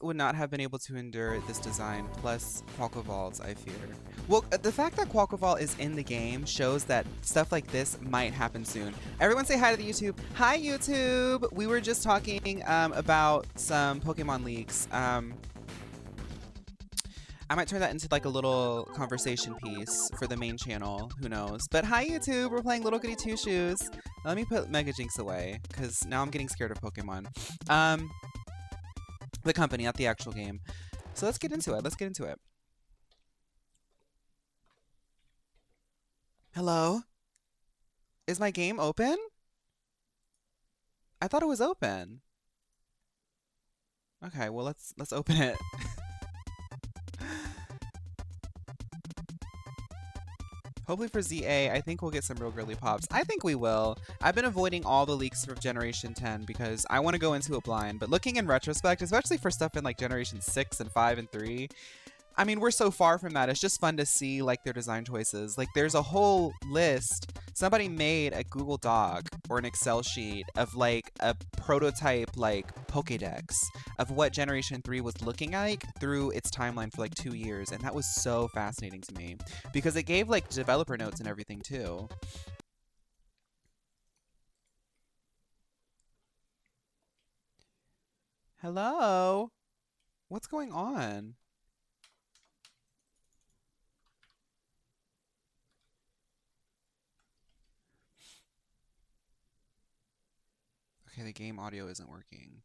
would not have been able to endure this design, plus Quaquaval's, I fear. Well, the fact that Quaquaval is in the game shows that stuff like this might happen soon. Everyone say hi to the YouTube. Hi, YouTube! We were just talking about some Pokemon leaks. I might turn that into like a little conversation piece for the main channel. Who knows? But hi, YouTube! We're playing Little Goody Two Shoes. Let me put Mega Jinx away, because now I'm getting scared of Pokemon. The company, not the actual game. So let's get into it. Let's get into it. Hello? Is my game open? I thought it was open. Okay, well let's open it. Hopefully for ZA, I think we'll get some real girly pops. I think we will. I've been avoiding all the leaks for Generation 10 because I want to go into it blind. But looking in retrospect, especially for stuff in like Generation 6 and 5 and 3, I mean, we're so far from that. It's just fun to see like their design choices. Like there's a whole list. Somebody made a Google Doc or an Excel sheet of like a prototype like Pokédex of what Generation 3 was looking like through its timeline for like 2 years. And that was so fascinating to me because it gave like developer notes and everything too. Hello? What's going on? Okay, the game audio isn't working.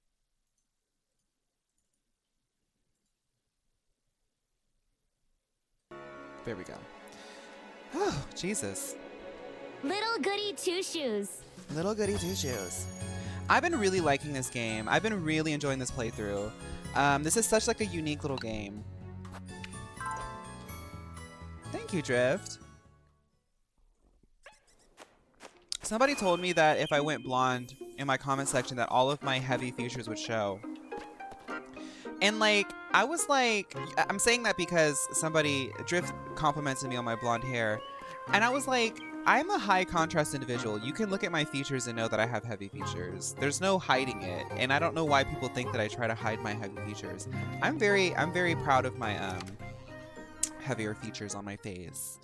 There we go. Oh, Jesus. Little Goody Two Shoes. Little Goody Two Shoes. I've been really liking this game. I've been really enjoying this playthrough. This is such like a unique little game. Thank you, Drift. Somebody told me that if I went blonde in my comment section that all of my heavy features would show. And like, I was like, I'm saying that because Drift complimented me on my blonde hair. And I was like, I'm a high contrast individual. You can look at my features and know that I have heavy features. There's no hiding it. And I don't know why people think that I try to hide my heavy features. I'm very proud of my heavier features on my face.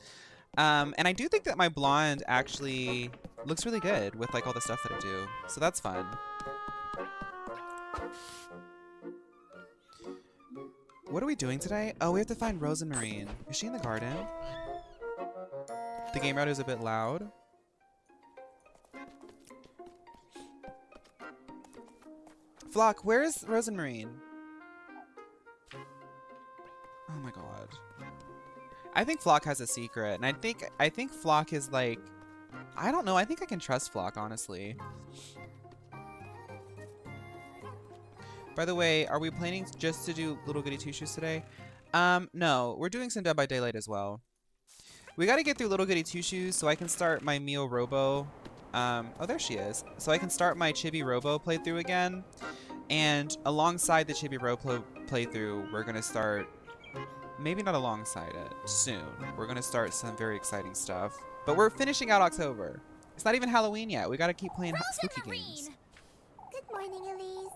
And I do think that my blonde actually looks really good with like all the stuff that I do. So that's fun. What are we doing today? Oh, we have to find Rose and Marine. Is she in the garden? The game router is a bit loud. Flock, where is Rose and Marine? Oh my god. I think Flock has a secret, and I think Flock is like, I don't know, I think I can trust Flock, honestly. By the way, are we planning just to do Little Goody Two Shoes today? No, we're doing some Dead by Daylight as well. We gotta get through Little Goody Two Shoes so I can start my Mio Robo. Oh, there she is. So I can start my Chibi Robo playthrough again. And alongside the Chibi Robo playthrough, we're gonna start, maybe not alongside it, soon. We're gonna start some very exciting stuff. But we're finishing out October. It's not even Halloween yet. We gotta keep playing spooky games. Good morning, Elise.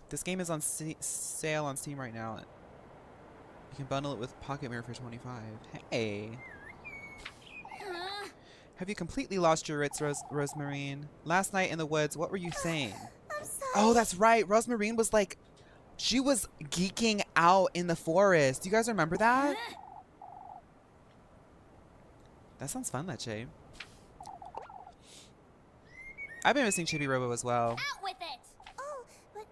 This game is on sale on Steam right now. You can bundle it with Pocket Mirror for $25. Hey. Have you completely lost your wits, Rosemarine? Last night in the woods, what were you saying? I'm sorry. Oh, that's right. Rosemarine was like, she was geeking out in the forest. Do you guys remember that? That sounds fun, Leche. I've been missing Chibi Robo as well. Out with it. Oh, but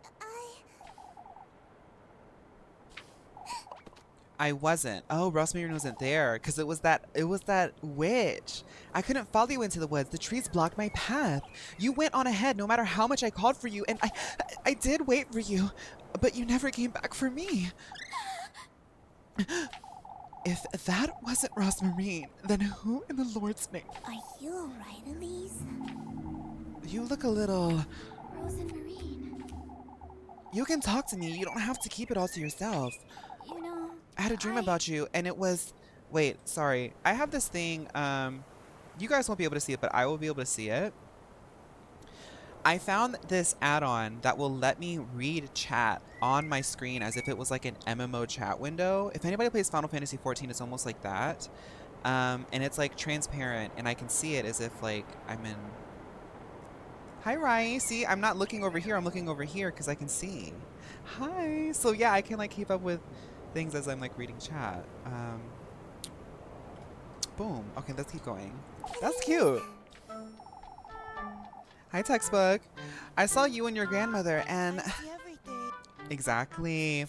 I wasn't. Oh, Rosemarine wasn't there because it was that witch. I couldn't follow you into the woods. The trees blocked my path. You went on ahead no matter how much I called for you, and I did wait for you, but you never came back for me. If that wasn't Rosemarine, then who in the Lord's name? Are you alright, Elise? You look a little... Rose and Marine. You can talk to me. You don't have to keep it all to yourself. You know, I had a dream about you, and it was... Wait, sorry. I have this thing, you guys won't be able to see it, but I will be able to see it. I found this add-on that will let me read chat on my screen as if it was like an MMO chat window. If anybody plays Final Fantasy 14, it's almost like that. And it's like transparent, and I can see it as if like I'm in. Hi, Rai. See, I'm not looking over here. I'm looking over here because I can see. Hi. So yeah, I can like keep up with things as I'm like reading chat. Boom. Okay, let's keep going. That's cute. Hi, textbook. I saw you and your grandmother, and exactly.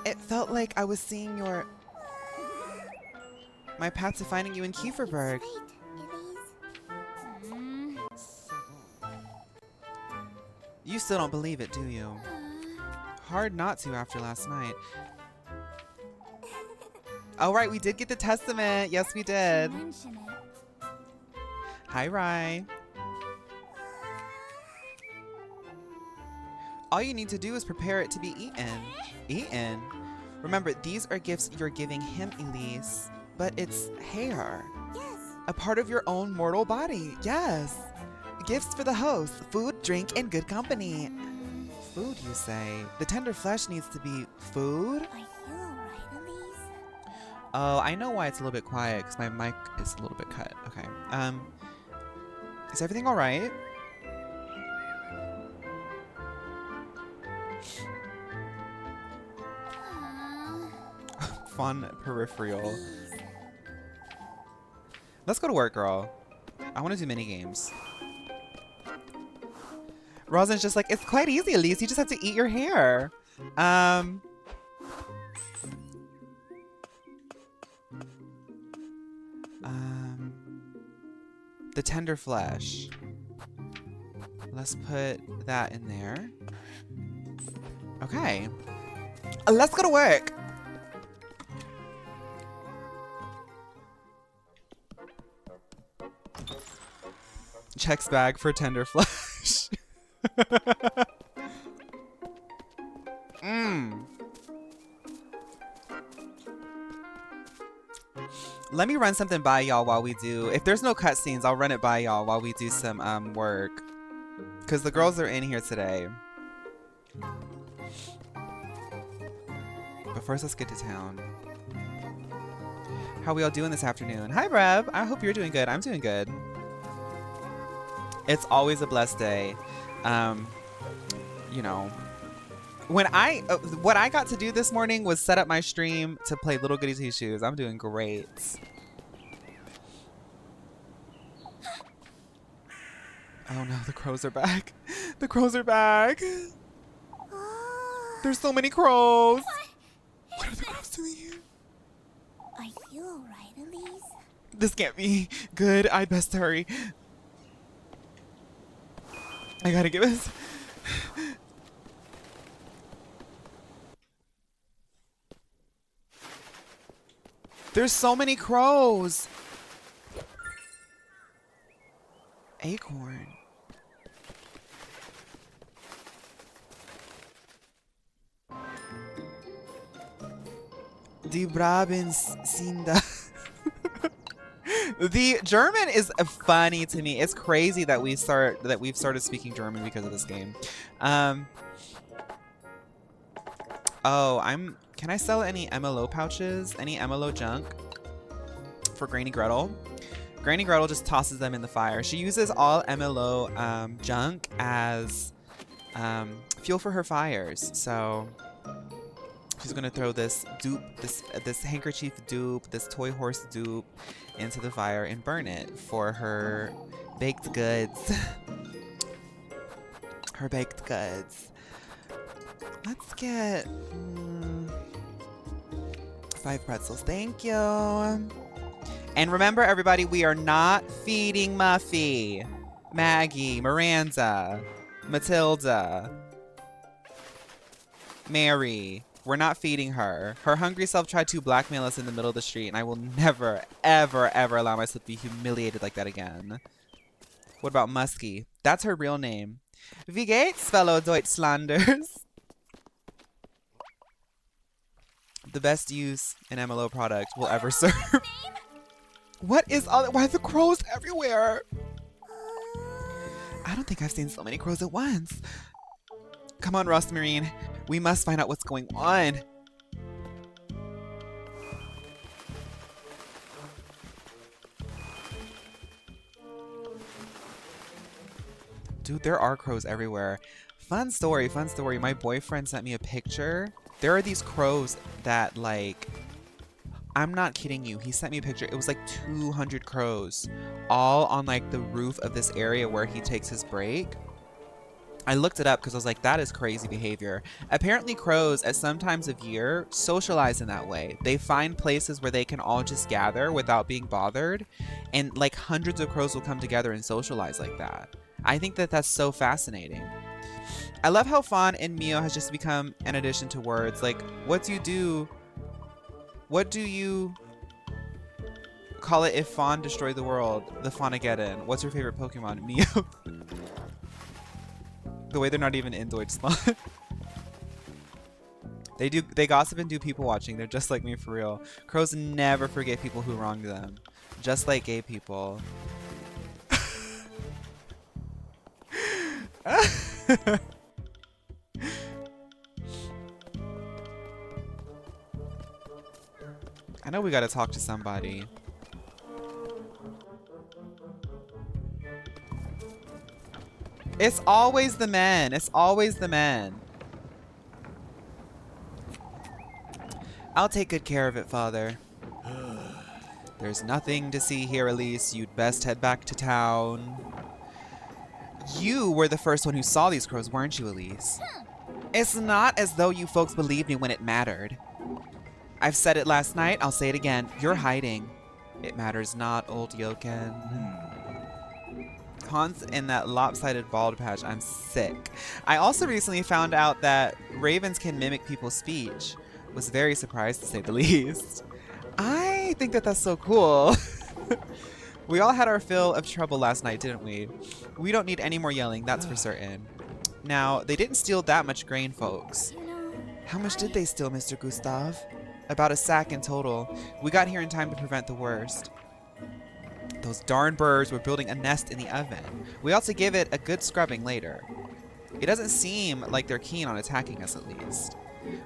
It felt like I was seeing my path to finding you in Kieferberg. You still don't believe it, do you? Hard not to after last night. Oh, right, we did get the testament. Yes, we did. Hi, Rai. All you need to do is prepare it to be eaten. Eaten? Remember, these are gifts you're giving him, Elise. But it's hair. Yes. A part of your own mortal body. Yes. Gifts for the host. Food, drink, and good company. Food, you say? The tender flesh needs to be food? Are you alright, Elise? Oh, I know why it's a little bit quiet, because my mic is a little bit cut. Okay. Is everything alright? Fun peripheral. Let's go to work, girl. I want to do mini games. Rosalind's just like, it's quite easy, Elise. You just have to eat your hair. The tender flesh. Let's put that in there. Okay. Let's go to work. Checks bag for tender flesh. Let me run something by y'all while we do. If there's no cutscenes, I'll run it by y'all while we do some work. Because the girls are in here today. But first, let's get to town. How we all doing this afternoon? Hi, Brev. I hope you're doing good. I'm doing good. It's always a blessed day. You know, when what I got to do this morning was set up my stream to play Little Goody Two Shoes. I'm doing great. Oh no, the crows are back. The crows are back. There's so many crows. What are the crows doing here? Are you alright, Elise? This can't be good. I best hurry. I gotta get this. There's so many crows. Acorn. Die Brabants sind da. The German is funny to me. It's crazy that we've started speaking German because of this game. Oh, can I sell any MLO pouches? Any MLO junk for Granny Gretel? Granny Gretel just tosses them in the fire. She uses all MLO junk as fuel for her fires. So she's gonna throw this dupe, this handkerchief dupe, this toy horse dupe into the fire and burn it for her baked goods. Her baked goods. Let's get 5 pretzels. Thank you. And remember, everybody, we are not feeding Muffy, Maggie, Miranda, Matilda, Mary. We're not feeding her. Her hungry self tried to blackmail us in the middle of the street, and I will never, ever, ever allow myself to be humiliated like that again. What about Muskie? That's her real name. Wie geht's, fellow Deutschlanders? The best use an MLO product will ever serve. What is all that? Why are the crows everywhere? I don't think I've seen so many crows at once. Come on, Rosmarine. We must find out what's going on. Dude, there are crows everywhere. Fun story, fun story. My boyfriend sent me a picture. There are these crows that, like, I'm not kidding you. He sent me a picture. It was like 200 crows all on like the roof of this area where he takes his break. I looked it up because I was like, that is crazy behavior. Apparently crows at some times of year socialize in that way. They find places where they can all just gather without being bothered. And like hundreds of crows will come together and socialize like that. I think that that's so fascinating. I love how fawn in Mio has just become an addition to words. Like, what do you call it if fawn destroyed the world? The Faunageddon. What's your favorite Pokemon? Mio. The way they're not even in Deutschland. They gossip and do people watching. They're just like me for real. Crows never forget people who wronged them. Just like gay people. I know we gotta talk to somebody. It's always the men. It's always the men. I'll take good care of it, Father. There's nothing to see here, Elise. You'd best head back to town. You were the first one who saw these crows, weren't you, Elise? It's not as though you folks believed me when it mattered. I've said it last night, I'll say it again. You're hiding. It matters not, old Yoken. Hans in that lopsided bald patch. I'm sick. I also recently found out that ravens can mimic people's speech. Was very surprised to say the least. I think that that's so cool. We all had our fill of trouble last night, didn't we? We don't need any more yelling, that's for certain. Now, they didn't steal that much grain, folks. How much did they steal, Mr. Gustav? About a sack in total. We got here in time to prevent the worst. Those darn birds were building a nest in the oven. We ought to give it a good scrubbing later. It doesn't seem like they're keen on attacking us, at least.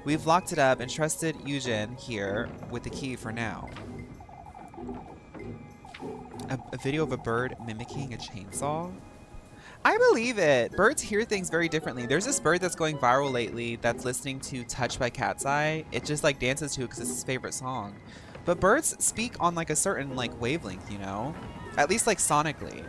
We've locked it up and trusted Eugen here with the key for now. A video of a bird mimicking a chainsaw? I believe it. Birds hear things very differently. There's this bird that's going viral lately that's listening to Touched by Cat's Eye. It just like dances to it because it's his favorite song. But birds speak on like a certain like wavelength, you know? At least like sonically.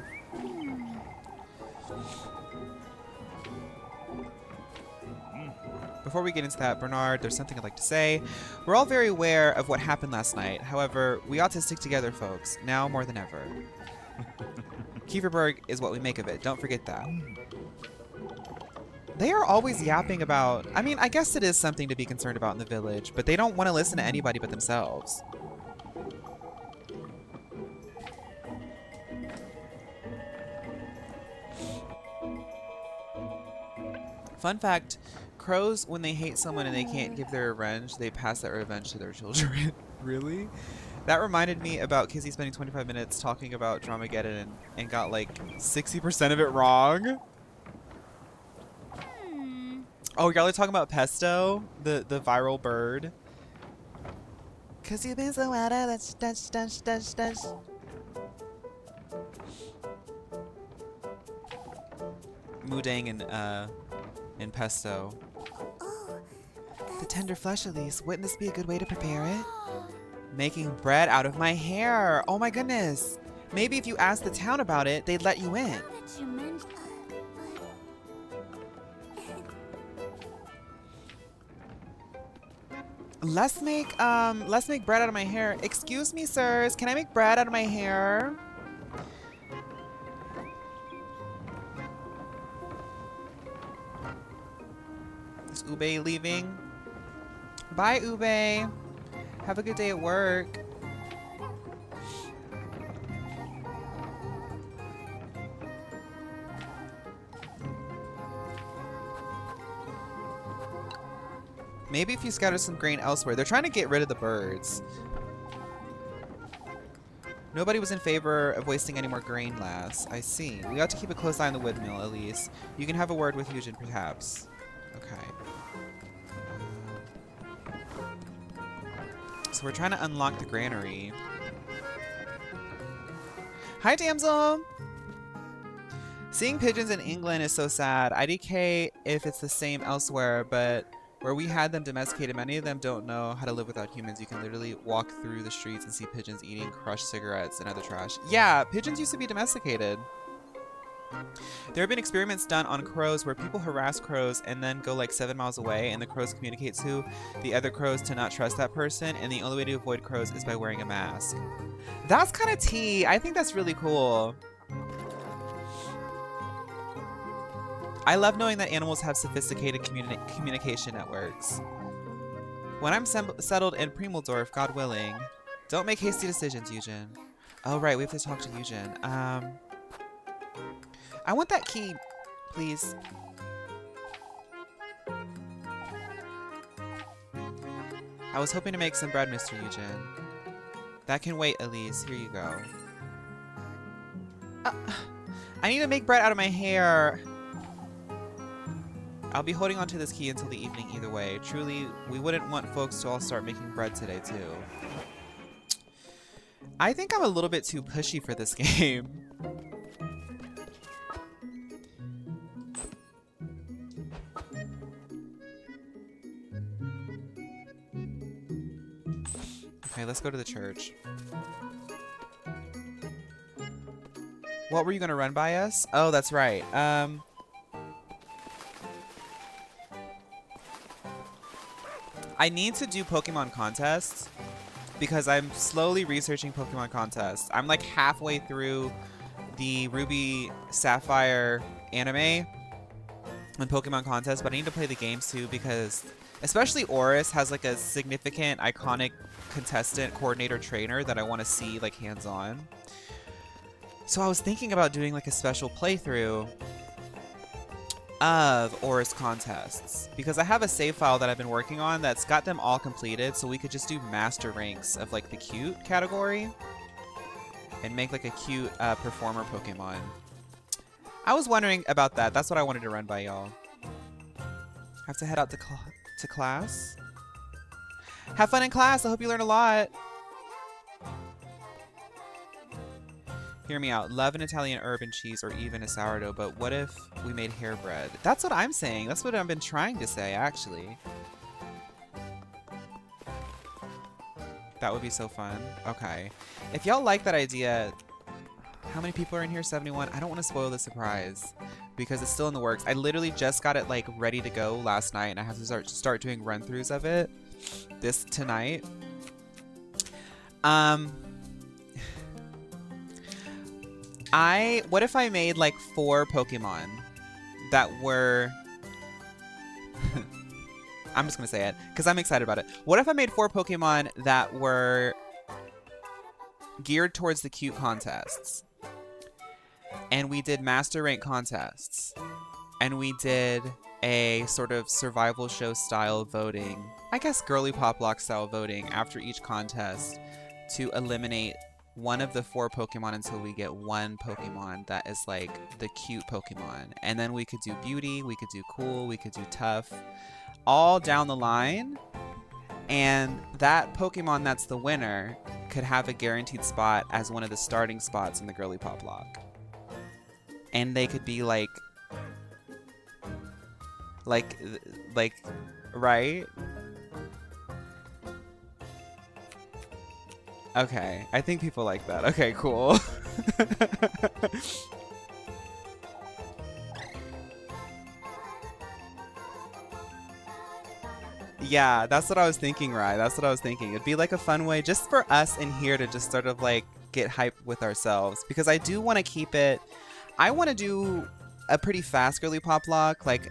Before we get into that, Bernard, there's something I'd like to say. We're all very aware of what happened last night. However, we ought to stick together, folks, now more than ever. Kieferberg is what we make of it. Don't forget that. They are always yapping about... I mean, I guess it is something to be concerned about in the village, but they don't want to listen to anybody but themselves. Fun fact, crows, when they hate someone and they can't give their revenge, they pass that revenge to their children. Really? That reminded me about Kizzy spending 25 minutes talking about Dramageddon and got like 60% of it wrong. Oh, y'all are talking about Pesto, the viral bird. Cause you've been so out of dash. Mudang and Pesto. Oh, The tender flesh, Elise. Wouldn't this be a good way to prepare it? Making bread out of my hair. Oh my goodness. Maybe if you asked the town about it, they'd let you in. now that you mention, Let's make bread out of my hair. Excuse me, sirs. Can I make bread out of my hair? Is Ube leaving? Bye, Ube. Have a good day at work. Maybe if you scatter some grain elsewhere. They're trying to get rid of the birds. Nobody was in favor of wasting any more grain last. I see. We ought to keep a close eye on the windmill, at least. You can have a word with Eugen, perhaps. Okay. So we're trying to unlock the granary. Hi, damsel! Seeing pigeons in England is so sad. IDK if it's the same elsewhere, but where we had them domesticated, many of them don't know how to live without humans. You can literally walk through the streets and see pigeons eating crushed cigarettes and other trash. Yeah, pigeons used to be domesticated. There have been experiments done on crows where people harass crows and then go like 7 miles away, and the crows communicate to the other crows to not trust that person, and the only way to avoid crows is by wearing a mask. That's kind of tea. I think that's really cool. I love knowing that animals have sophisticated communication networks. When I'm settled in Primeldorf, God willing. Don't make hasty decisions, Eugen. Oh, right, we have to talk to Eugen. I want that key, please. I was hoping to make some bread, Mr. Eugen. That can wait, Elise. Here you go. I need to make bread out of my hair. I'll be holding on to this key until the evening either way. Truly, we wouldn't want folks to all start making bread today, too. I think I'm a little bit too pushy for this game. Okay, let's go to the church. What were you gonna run by us? Oh, that's right. I need to do Pokemon contests because I'm slowly researching Pokemon contests. I'm like halfway through the Ruby Sapphire anime and Pokemon contests, but I need to play the games too because especially Oris has like a significant iconic contestant coordinator trainer that I want to see like hands-on. So I was thinking about doing like a special playthrough of Oris contests because I have a save file that I've been working on that's got them all completed, so we could just do master ranks of like the cute category and make like a cute performer Pokemon. I was wondering about that. That's what I wanted to run by y'all. Have to head out to class. Have fun in class. I hope you learn a lot. Hear me out. Love an Italian urban cheese or even a sourdough, but what if we made hair bread? That's what I'm saying. That's what I've been trying to say, actually. That would be so fun. Okay. If y'all like that idea, how many people are in here? 71? I don't want to spoil the surprise because it's still in the works. I literally just got it like ready to go last night and I have to start doing run-throughs of it tonight. What if I made like 4 Pokemon that were I'm just gonna say it because I'm excited about it. What if I made 4 Pokemon that were geared towards the cute contests, and we did master rank contests, and we did a sort of survival show style voting, I guess girly pop lock style voting after each contest to eliminate one of the 4 Pokemon until we get 1 Pokemon that is like the cute Pokemon. And then we could do beauty, we could do cool, we could do tough, all down the line. And that Pokemon that's the winner could have a guaranteed spot as one of the starting spots in the girly pop lock. And they could be like, right? Okay, I think people like that. Okay, cool. Yeah, that's what I was thinking, Rye. That's what I was thinking. It'd be like a fun way just for us in here to just sort of like get hyped with ourselves. Because I do want to keep it... I want to do a pretty fast girly pop lock, like...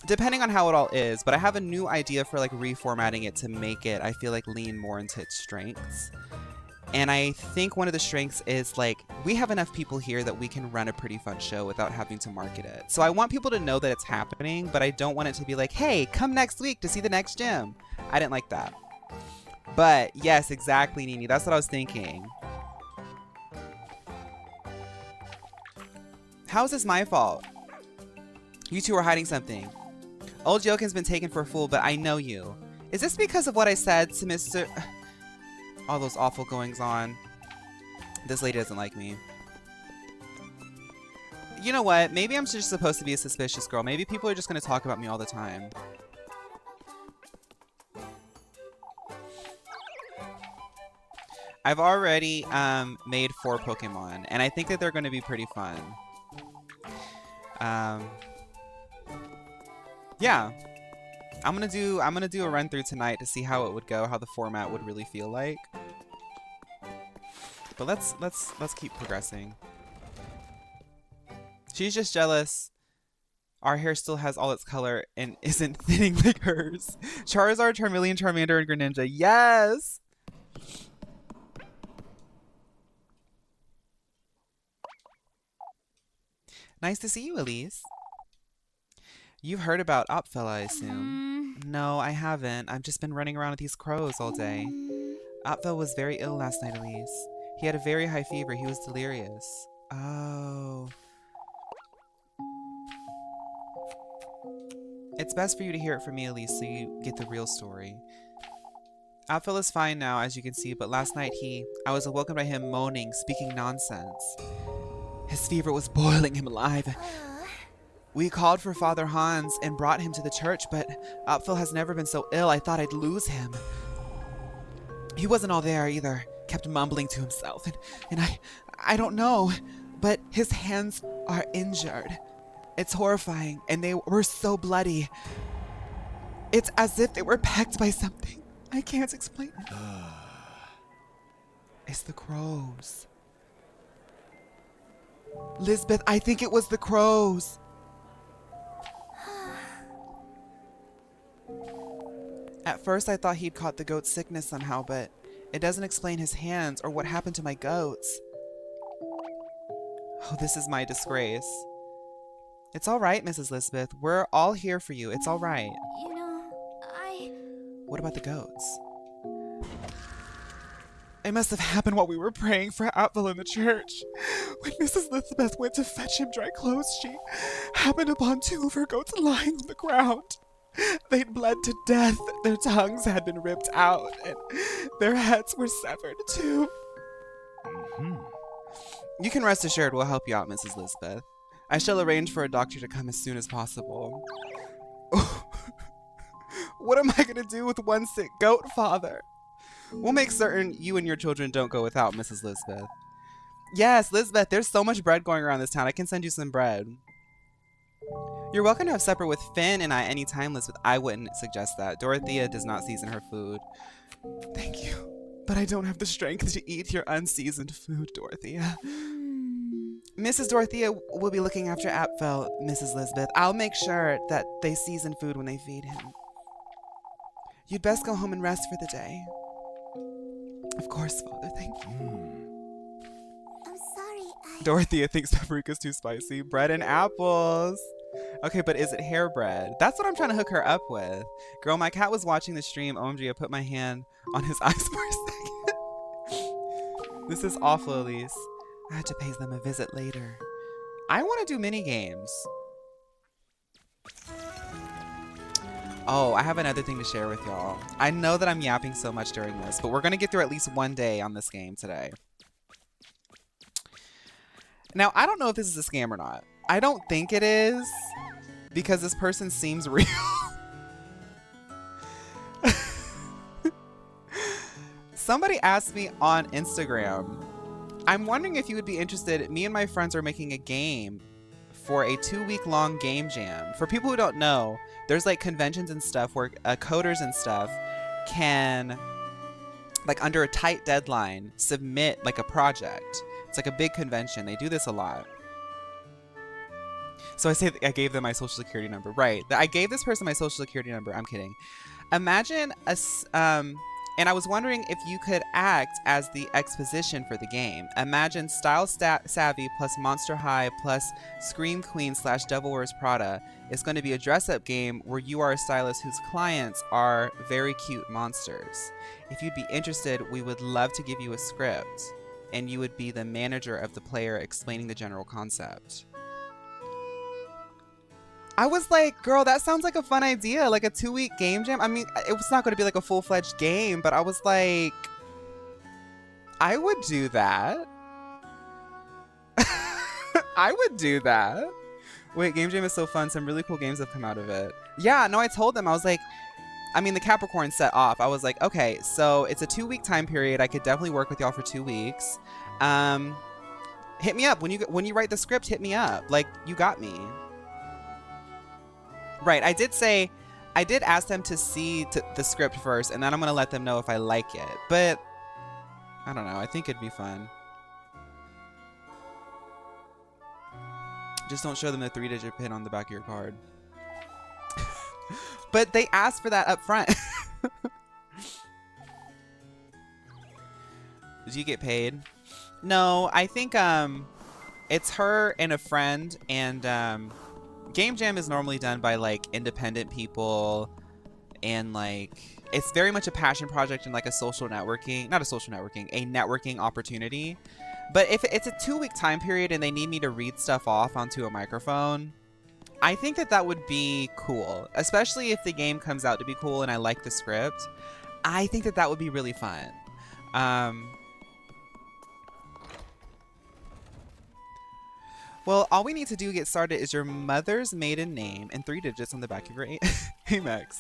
depending on how it all is, but I have a new idea for like reformatting it to make it, I feel like, lean more into its strengths. And I think one of the strengths is like, we have enough people here that we can run a pretty fun show without having to market it. So I want people to know that it's happening, but I don't want it to be like, hey, come next week to see the next gym. I didn't like that. But yes, exactly, Nini. That's what I was thinking. How is this my fault? You two are hiding something. Old Jokin's been taken for a fool, but I know you. Is this because of what I said to Mr... All those awful goings on. This lady doesn't like me. You know what? Maybe I'm just supposed to be a suspicious girl. Maybe people are just going to talk about me all the time. I've already made 4 Pokemon, and I think that they're going to be pretty fun. Yeah. I'm gonna do a run through tonight to see how it would go, how the format would really feel like. But let's keep progressing. She's just jealous. Our hair still has all its color and isn't thinning like hers. Charizard, Charmeleon, Charmander, and Greninja. Yes! Nice to see you, Elise. You've heard about Appel, I assume. No, I haven't. I've just been running around with these crows all day. Appel was very ill last night, Elise. He had a very high fever. He was delirious. Oh. It's best for you to hear it from me, Elise, so you get the real story. Appel is fine now, as you can see, but last night I was awoken by him moaning, speaking nonsense. His fever was boiling him alive. We called for Father Hans and brought him to the church, but Appel has never been so ill I thought I'd lose him. He wasn't all there either, kept mumbling to himself, and I don't know, but his hands are injured. It's horrifying, and they were so bloody. It's as if they were pecked by something. I can't explain it. It's the crows. Lisbeth, I think it was the crows. At first, I thought he'd caught the goat's sickness somehow, but it doesn't explain his hands or what happened to my goats. Oh, this is my disgrace. It's all right, Mrs. Lisbeth. We're all here for you. It's all right. You know, What about the goats? It must have happened while we were praying for Appel in the church. When Mrs. Lisbeth went to fetch him dry clothes, she happened upon 2 of her goats lying on the ground. They'd bled to death, their tongues had been ripped out, and their heads were severed too. You can rest assured we'll help you out, Mrs. Lisbeth. I shall arrange for a doctor to come as soon as possible. What am I going to do with one sick goat, Father? We'll make certain you and your children don't go without, Mrs. Lisbeth. Yes, Lisbeth, there's so much bread going around this town. I can send you some bread. You're welcome to have supper with Finn and I anytime, Lisbeth. I wouldn't suggest that. Dorothea does not season her food. Thank you, but I don't have the strength to eat your unseasoned food, Dorothea. Mrs. Dorothea will be looking after Appel, Mrs. Lisbeth. I'll make sure that they season food when they feed him. You'd best go home and rest for the day. Of course, Father, thank you. I'm sorry, Dorothea thinks paprika's too spicy. Bread and apples. Okay, but is it hair bread? That's what I'm trying to hook her up with. Girl, my cat was watching the stream. OMG, I put my hand on his eyes for a second. This is awful, Elise. I had to pay them a visit later. I want to do mini games. Oh, I have another thing to share with y'all. I know that I'm yapping so much during this, but we're going to get through at least one day on this game today. Now, I don't know if this is a scam or not. I don't think it is, because this person seems real. Somebody asked me on Instagram, I'm wondering if you would be interested. Me and my friends are making a game for a 2-week-long game jam. For people who don't know, there's like conventions and stuff where coders and stuff can, like under a tight deadline, submit like a project. It's like a big convention. They do this a lot. So I gave them my social security number. Right. I gave this person my social security number. I'm kidding. Imagine And I was wondering if you could act as the exposition for the game. Imagine Style Savvy plus Monster High plus Scream Queen slash Devil Wears Prada. It's going to be a dress-up game where you are a stylist whose clients are very cute monsters. If you'd be interested, we would love to give you a script, and you would be the manager of the player explaining the general concept. I was like, girl, that sounds like a fun idea, like a 2-week game jam. I mean, it was not going to be like a full-fledged game, but I was like, I would do that. I would do that. Wait, game jam is so fun. Some really cool games have come out of it. Yeah, no, I told them, I was like, I mean, the Capricorn set off. I was like, okay, so it's a 2-week time period. I could definitely work with y'all for 2 weeks. Hit me up when you write the script. Hit me up. Like, you got me. Right. I did ask them to see the script first, and then I'm gonna let them know if I like it. But I don't know. I think it'd be fun. Just don't show them the 3-digit pin on the back of your card. But they asked for that up front. Did you get paid? No, I think it's her and a friend, and Game Jam is normally done by like independent people, and like it's very much a passion project and like a social networking, not a social networking, a networking opportunity. But if it's a 2-week time period and they need me to read stuff off onto a microphone, I think that would be cool, especially if the game comes out to be cool and I like the script. I think that would be really fun. Well, all we need to do to get started is your mother's maiden name and 3 digits on the back of your Amex.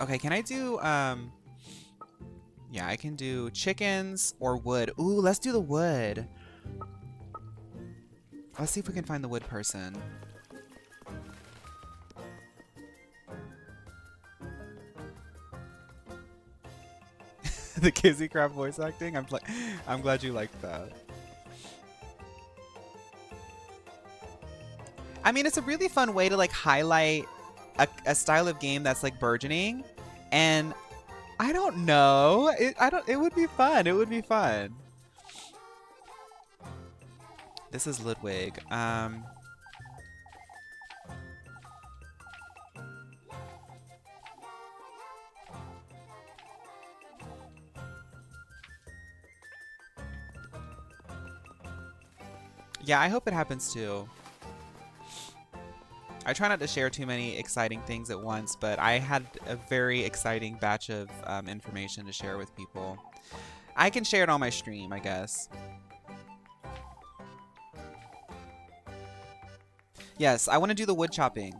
Okay, can I do, yeah, I can do chickens or wood. Ooh, let's do the wood. Let's see if we can find the wood person. The Kizzy Crab voice acting. I'm glad you liked that. I mean, it's a really fun way to like highlight a style of game that's like burgeoning, and I don't know. It would be fun. It would be fun. This is Ludwig. Yeah, I hope it happens too. I try not to share too many exciting things at once, but I had a very exciting batch of information to share with people. I can share it on my stream, I guess. Yes, I want to do the wood chopping.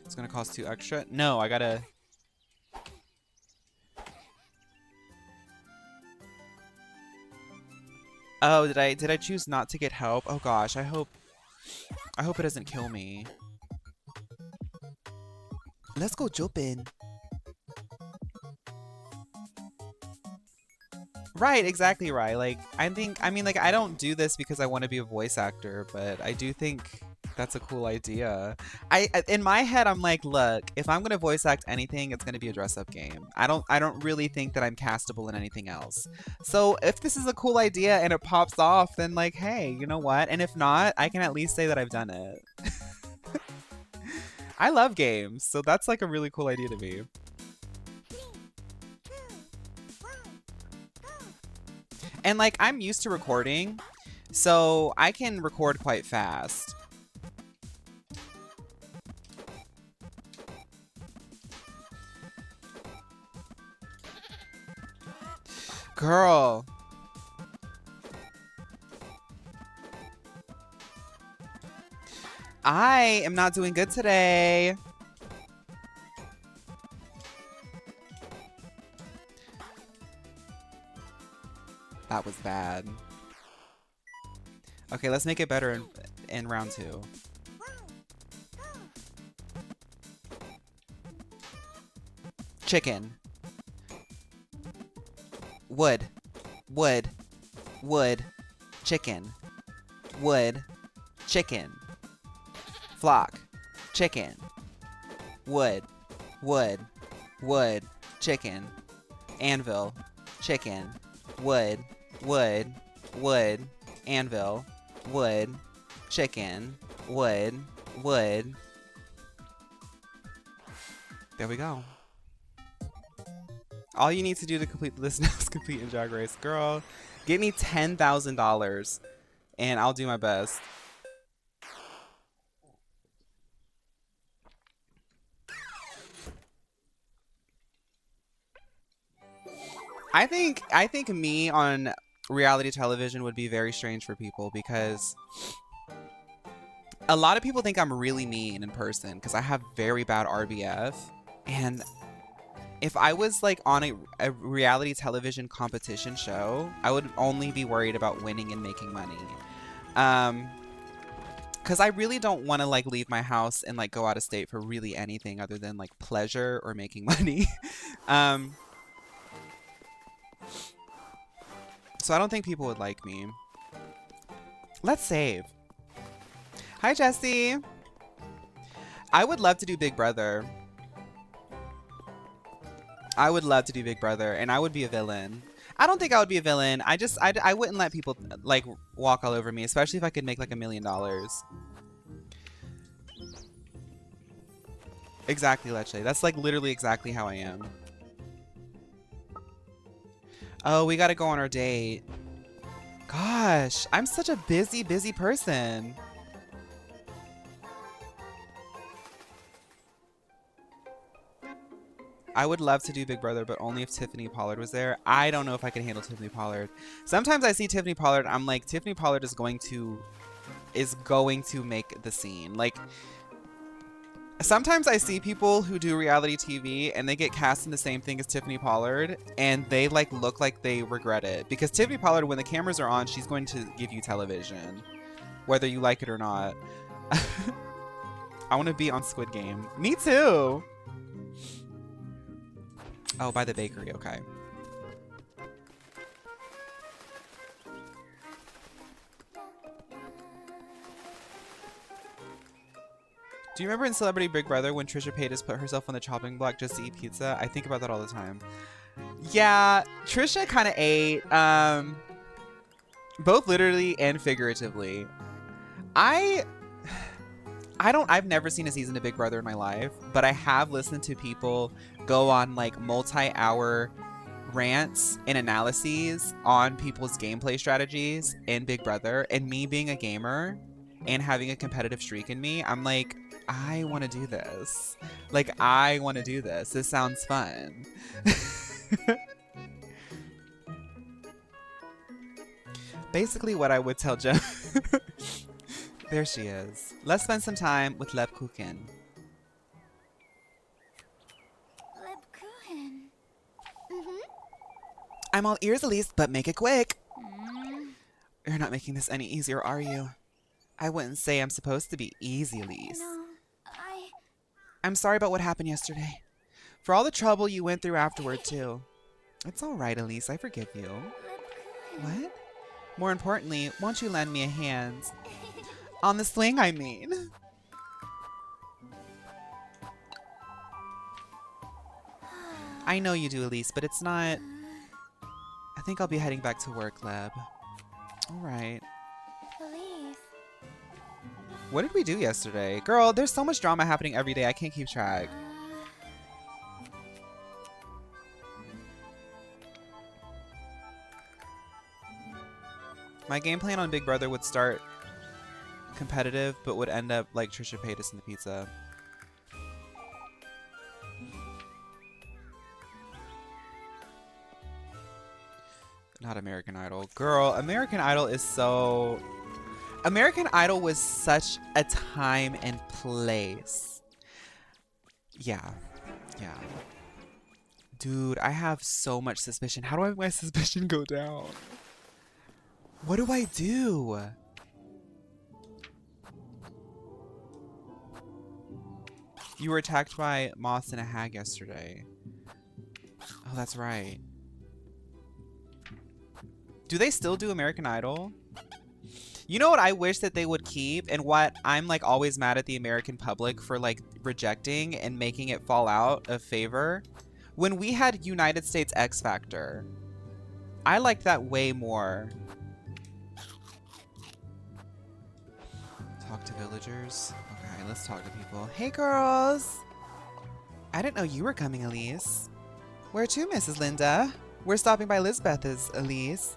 It's gonna cost 2 extra. No, I gotta... Oh, did I choose not to get help? Oh gosh, I hope it doesn't kill me. Let's go jumping. Right, exactly right. Like, I mean, like, I don't do this because I want to be a voice actor, but I do think that's a cool idea. In my head, I'm like, look, if I'm gonna voice act anything, it's gonna be a dress-up game. I don't really think that I'm castable in anything else. So if this is a cool idea and it pops off, then like, hey, you know what? And if not, I can at least say that I've done it. I love games, so that's like a really cool idea to me. And like, I'm used to recording, so I can record quite fast. Girl. I am not doing good today. That was bad. Okay, let's make it better in round 2. Chicken. Wood. Wood. Wood. Chicken. Wood. chicken. Flock, chicken. Wood, wood, wood, chicken. Anvil, chicken. Wood, wood, wood, anvil, wood, chicken, wood, wood. There we go. All you need to do to complete the list now is complete in Drag Race. Girl, give me $10,000 and I'll do my best. I think me on reality television would be very strange for people because a lot of people think I'm really mean in person because I have very bad RBF. And if I was like on a reality television competition show, I would only be worried about winning and making money. Because I really don't want to like leave my house and like go out of state for really anything other than like pleasure or making money. So I don't think people would like me. Let's save. Hi, Jesse. I would love to do Big Brother. I would love to do Big Brother, and I would be a villain. I don't think I would be a villain. I wouldn't let people like walk all over me, especially if I could make like $1 million. Exactly, Leche. That's like literally exactly how I am. Oh, we gotta go on our date. Gosh, I'm such a busy person. I would love to do Big Brother, but only if Tiffany Pollard was there. I don't know if I can handle Tiffany Pollard. Sometimes I see Tiffany Pollard, I'm like, Tiffany Pollard is going to make the scene. Like, sometimes I see people who do reality TV and they get cast in the same thing as Tiffany Pollard and they like look like they regret it. Because Tiffany Pollard, when the cameras are on, she's going to give you television, whether you like it or not. I want to be on Squid Game. Me too. Oh, by the bakery. Okay. Do you remember in Celebrity Big Brother when Trisha Paytas put herself on the chopping block just to eat pizza? I think about that all the time. Yeah, Trisha kind of ate, both literally and figuratively. I've never seen a season of Big Brother in my life, but I have listened to people go on like multi-hour rants and analyses on people's gameplay strategies in Big Brother. And me being a gamer and having a competitive streak in me, I'm like, I want to do this. Like, I want to do this. This sounds fun. Basically what I would tell Jem. There she is. Let's spend some time with Lebkuchen. Lebkuchen. I'm all ears, Elise, but make it quick. You're not making this any easier, are you? I wouldn't say I'm supposed to be easy, Elise. No, I'm sorry about what happened yesterday. For all the trouble you went through afterward, too. It's all right, Elise. I forgive you. Lebkuchen. What? More importantly, won't you lend me a hand? On the swing, I mean. I know you do, Elise, but it's not... I think I'll be heading back to work, Leb. All right. Elise. What did we do yesterday? Girl, there's so much drama happening every day. I can't keep track. My game plan on Big Brother would start competitive, but would end up like Trisha Paytas in the pizza. Not American Idol. Girl, American Idol is so... American Idol was such a time and place. Yeah. Yeah. Dude, I have so much suspicion. How do I make my suspicion go down? What do I do? You were attacked by moths and a hag yesterday. Oh, that's right. Do they still do American Idol? You know what I wish that they would keep, and what I'm like always mad at the American public for like rejecting and making it fall out of favor? When we had United States X Factor, I liked that way more. Talk to villagers. Okay, let's talk to people. Hey girls! I didn't know you were coming, Elise. Where to, Mrs. Linda? We're stopping by Lisbeth's, Elise.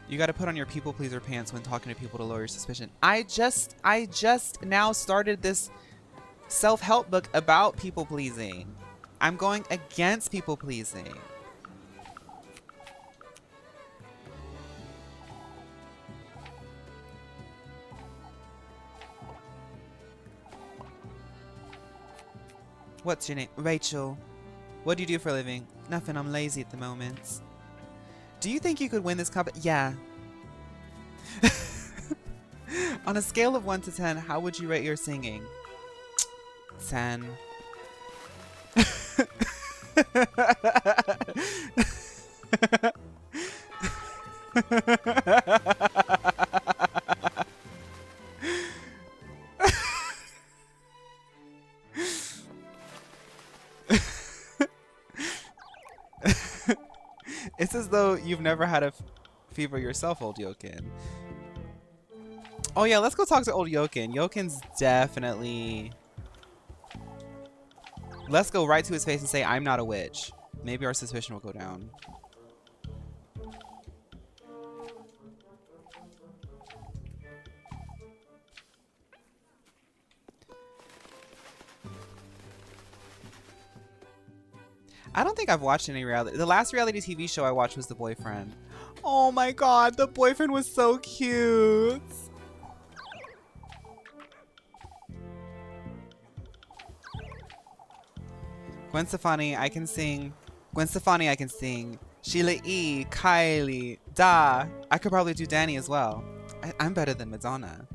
You gotta put on your people pleaser pants when talking to people to lower your suspicion. I just now started this self-help book about people pleasing. I'm going against people pleasing. What's your name? Rachel. What do you do for a living? Nothing, I'm lazy at the moment. Do you think you could win this competition? Yeah. On a scale of 1 to 10, how would you rate your singing? 10. It's as though you've never had a fever yourself, old Yokin. Oh yeah, let's go talk to old Yokin. Yokin's definitely... Let's go right to his face and say, I'm not a witch. Maybe our suspicion will go down. I don't think I've watched any reality. The last reality TV show I watched was The Boyfriend. Oh my god, The Boyfriend was so cute. Gwen Stefani, I can sing. Gwen Stefani, I can sing. Sheila E., Kylie, Da. I could probably do Danny as well. I'm better than Madonna.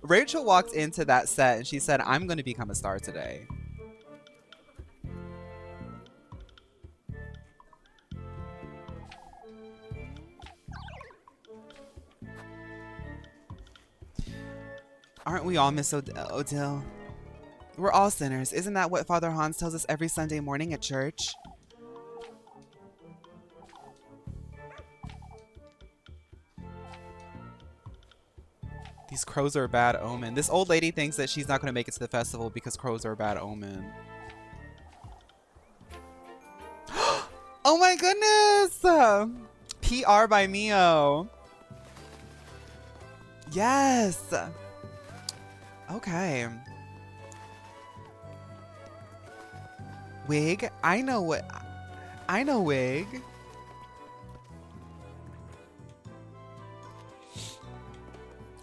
Rachel walked into that set and she said, I'm going to become a star today. Aren't we all, Miss Odile? We're all sinners. Isn't that what Father Hans tells us every Sunday morning at church? These crows are a bad omen. This old lady thinks that she's not going to make it to the festival because crows are a bad omen. Oh my goodness! PR by Mio. Yes! Okay. Wig? I know Wig.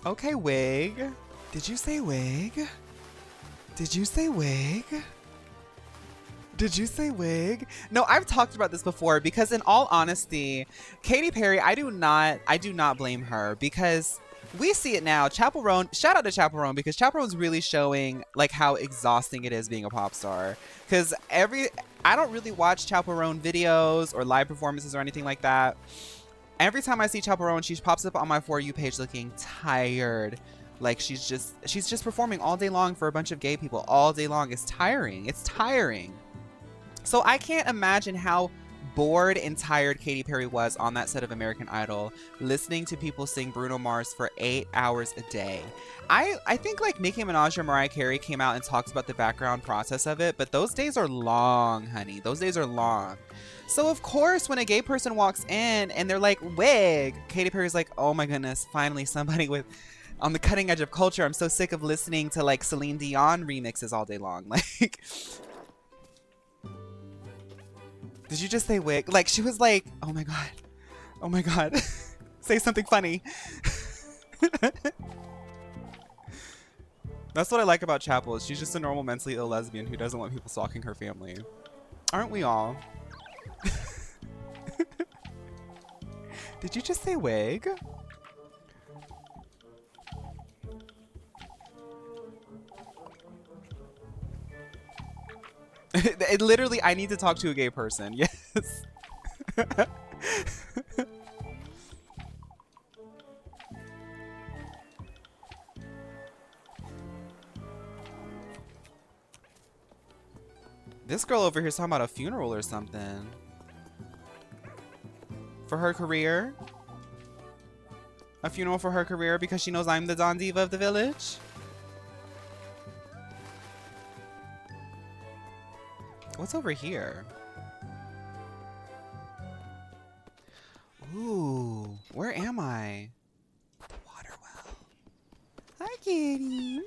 Okay, Wig. Did you say Wig? Did you say Wig? Did you say Wig? No, I've talked about this before because in all honesty, Katy Perry, I do not blame her because we see it now. Chappell Roan, shout out to Chappell Roan because Chappell Roan's really showing like how exhausting it is being a pop star. Because I don't really watch Chappell Roan videos or live performances or anything like that. Every time I see Chappell Roan, she pops up on my For You page looking tired. Like she's just performing all day long for a bunch of gay people all day long. It's tiring. It's tiring. So I can't imagine how bored and tired Katy Perry was on that set of American Idol, listening to people sing Bruno Mars for 8 hours a day. I think like Nicki Minaj or Mariah Carey came out and talked about the background process of it, but those days are long, honey. Those days are long. So of course, when a gay person walks in and they're like, wig, Katy Perry's like, oh my goodness, finally somebody with on the cutting edge of culture. I'm so sick of listening to like Celine Dion remixes all day long. Like, did you just say wig? Like she was like, oh my God, say something funny. That's what I like about Chappell. She's just a normal mentally ill lesbian who doesn't want people stalking her family. Aren't we all? Did you just say wig? It literally, I need to talk to a gay person. Yes. This girl over here is talking about a funeral or something. For her career? A funeral for her career because she knows I'm the Don Diva of the village? What's over here? Ooh, where am I? The water well. Hi, kitty.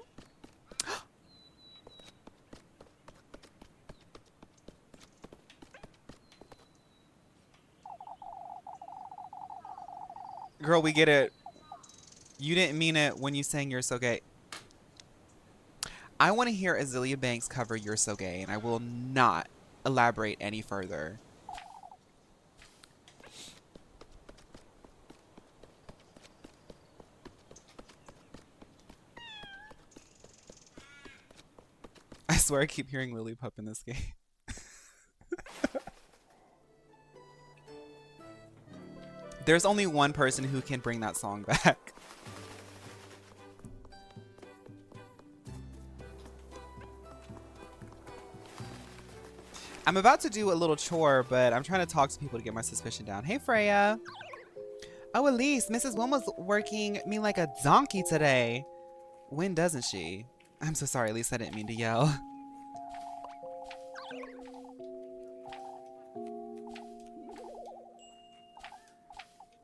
Girl, we get it. You didn't mean it when you sang You're So Gay. I want to hear Azealia Banks cover You're So Gay, and I will not elaborate any further. I swear I keep hearing Lily Pup in this game. There's only one person who can bring that song back. I'm about to do a little chore, but I'm trying to talk to people to get my suspicion down. Hey, Freya. Oh, Elise, Mrs. Wilma's working me like a donkey today. When doesn't she? I'm so sorry, Elise. I didn't mean to yell.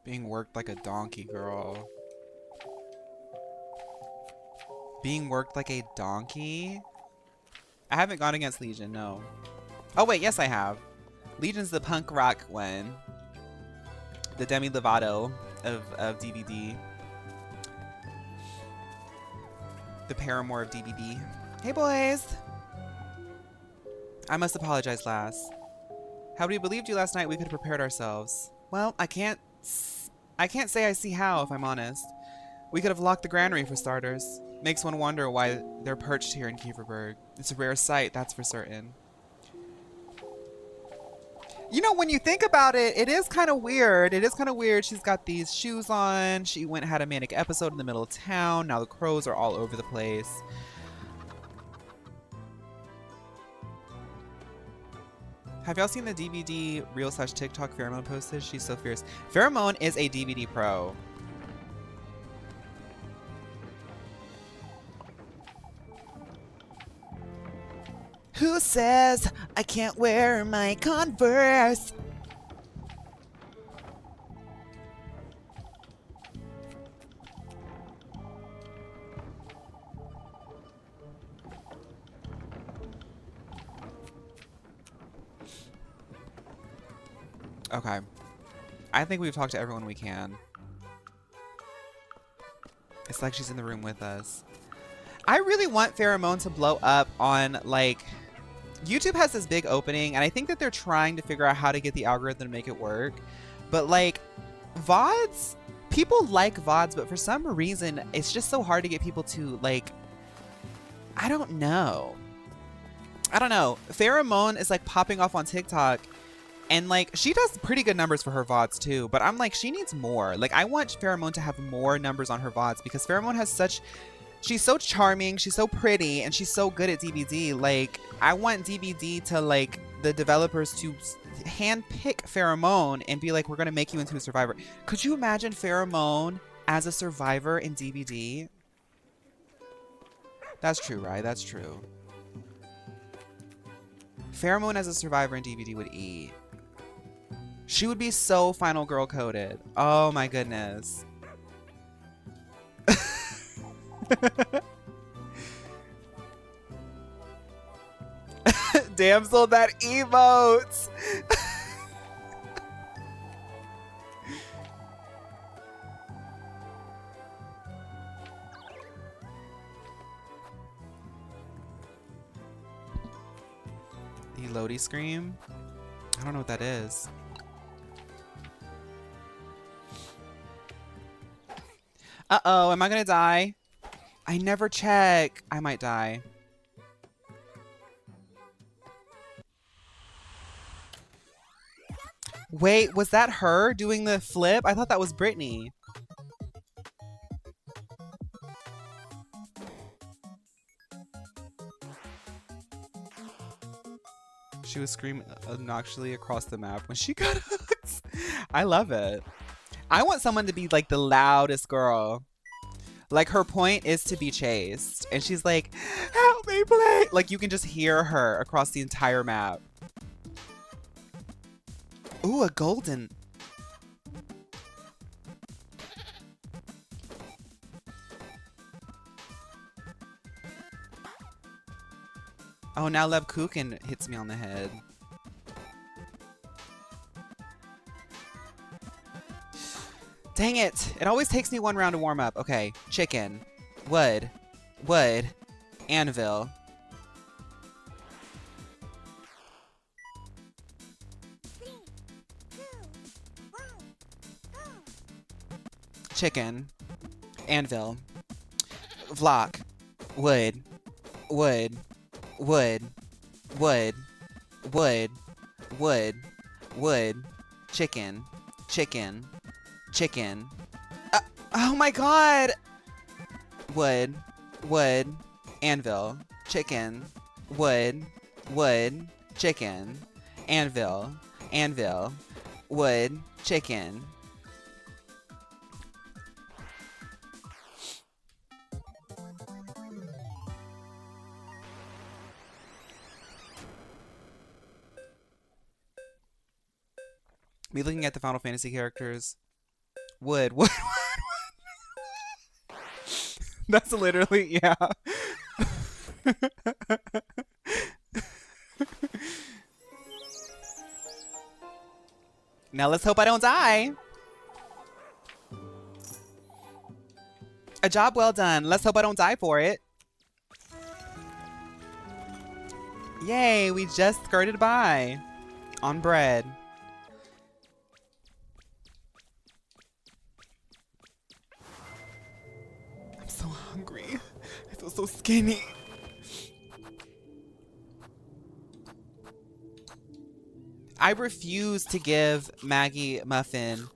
Being worked like a donkey, girl. Being worked like a donkey? I haven't gone against Legion, no. Oh, wait, yes, I have. Legion's the punk rock one. The Demi Lovato of DVD. The Paramore of DVD. Hey, boys! I must apologize, lass. Had we believed you last night, we could have prepared ourselves. Well, I can't say I see how, if I'm honest. We could have locked the granary for starters. Makes one wonder why they're perched here in Kieferberg. It's a rare sight, that's for certain. You know, when you think about it, it is kind of weird. It is kind of weird. She's got these shoes on. She went and had a manic episode in the middle of town. Now the crows are all over the place. Have y'all seen the DVD reel/TikTok Pheromone posted? She's so fierce. Pheromone is a DVD pro. Who says I can't wear my Converse? Okay. I think we've talked to everyone we can. It's like she's in the room with us. I really want Pheromone to blow up on, like... YouTube has this big opening, and I think that they're trying to figure out how to get the algorithm to make it work. But, like, VODs... People like VODs, but for some reason, it's just so hard to get people to, like... I don't know. Pheromone is, like, popping off on TikTok. And, like, she does pretty good numbers for her VODs, too. But I'm like, she needs more. Like, I want Pheromone to have more numbers on her VODs. Because Pheromone has such... She's so charming, she's so pretty, and she's so good at DVD. Like, I want DVD to, like, the developers to handpick Pheromone and be like, we're going to make you into a survivor. Could you imagine Pheromone as a survivor in DVD? That's true, right? That's true. Pheromone as a survivor in DVD would eat. She would be so Final Girl coded. Oh my goodness. Damsel, that emotes. The Lodi scream? I don't know what that is. Uh-oh, am I gonna die? I never check. I might die. Wait, was that her doing the flip? I thought that was Brittany. She was screaming obnoxiously across the map when she got hooked. I love it. I want someone to be like the loudest girl. Like her point is to be chased. And she's like, help me play. Like you can just hear her across the entire map. Ooh, a golden. Oh, now Lev Kuchen hits me on the head. Dang it. It always takes me one round to warm up. Okay. Chicken. Wood. Wood. Anvil. Chicken. Anvil. Vlog. Wood. Wood. Wood. Wood. Wood. Wood. Wood. Chicken. Chicken. Chicken. Oh my god! Wood. Wood. Anvil. Chicken. Wood. Wood. Chicken. Anvil. Anvil. Wood. Chicken. Me looking at the Final Fantasy characters. Wood. Wood. That's literally, yeah. Now let's hope I don't die. A job well done. Let's hope I don't die for it. Yay, we just skirted by. On bread. I'm so hungry. I feel so skinny. I refuse to give Maggie Muffin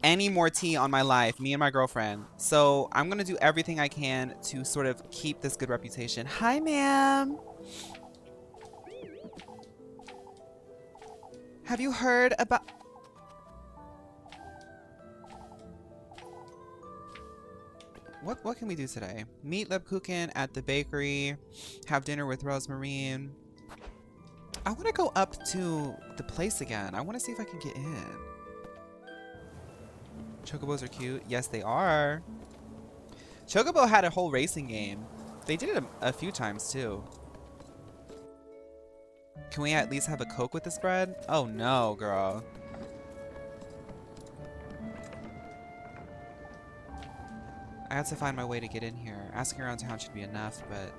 any more tea on my life, me and my girlfriend. So I'm gonna do everything I can to sort of keep this good reputation. Hi, ma'am. Have you heard about... What can we do today? Meet Lebkuchen at the bakery. Have dinner with Rosemarine. I want to go up to the place again. I want to see if I can get in. Chocobos are cute. Yes, they are. Chocobo had a whole racing game. They did it a few times too. Can we at least have a Coke with this bread? Oh no, girl. I had to find my way to get in here. Asking around town should be enough, but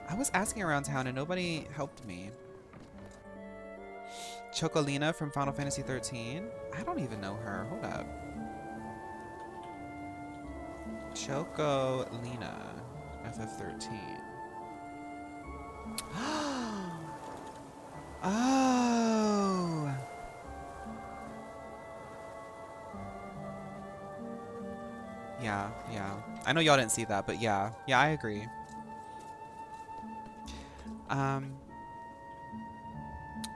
I was asking around town and nobody helped me. Chocolina from Final Fantasy 13. I don't even know her. Hold up. Chocolina, FF13. Oh. Yeah. I know y'all didn't see that, but yeah. Yeah, I agree.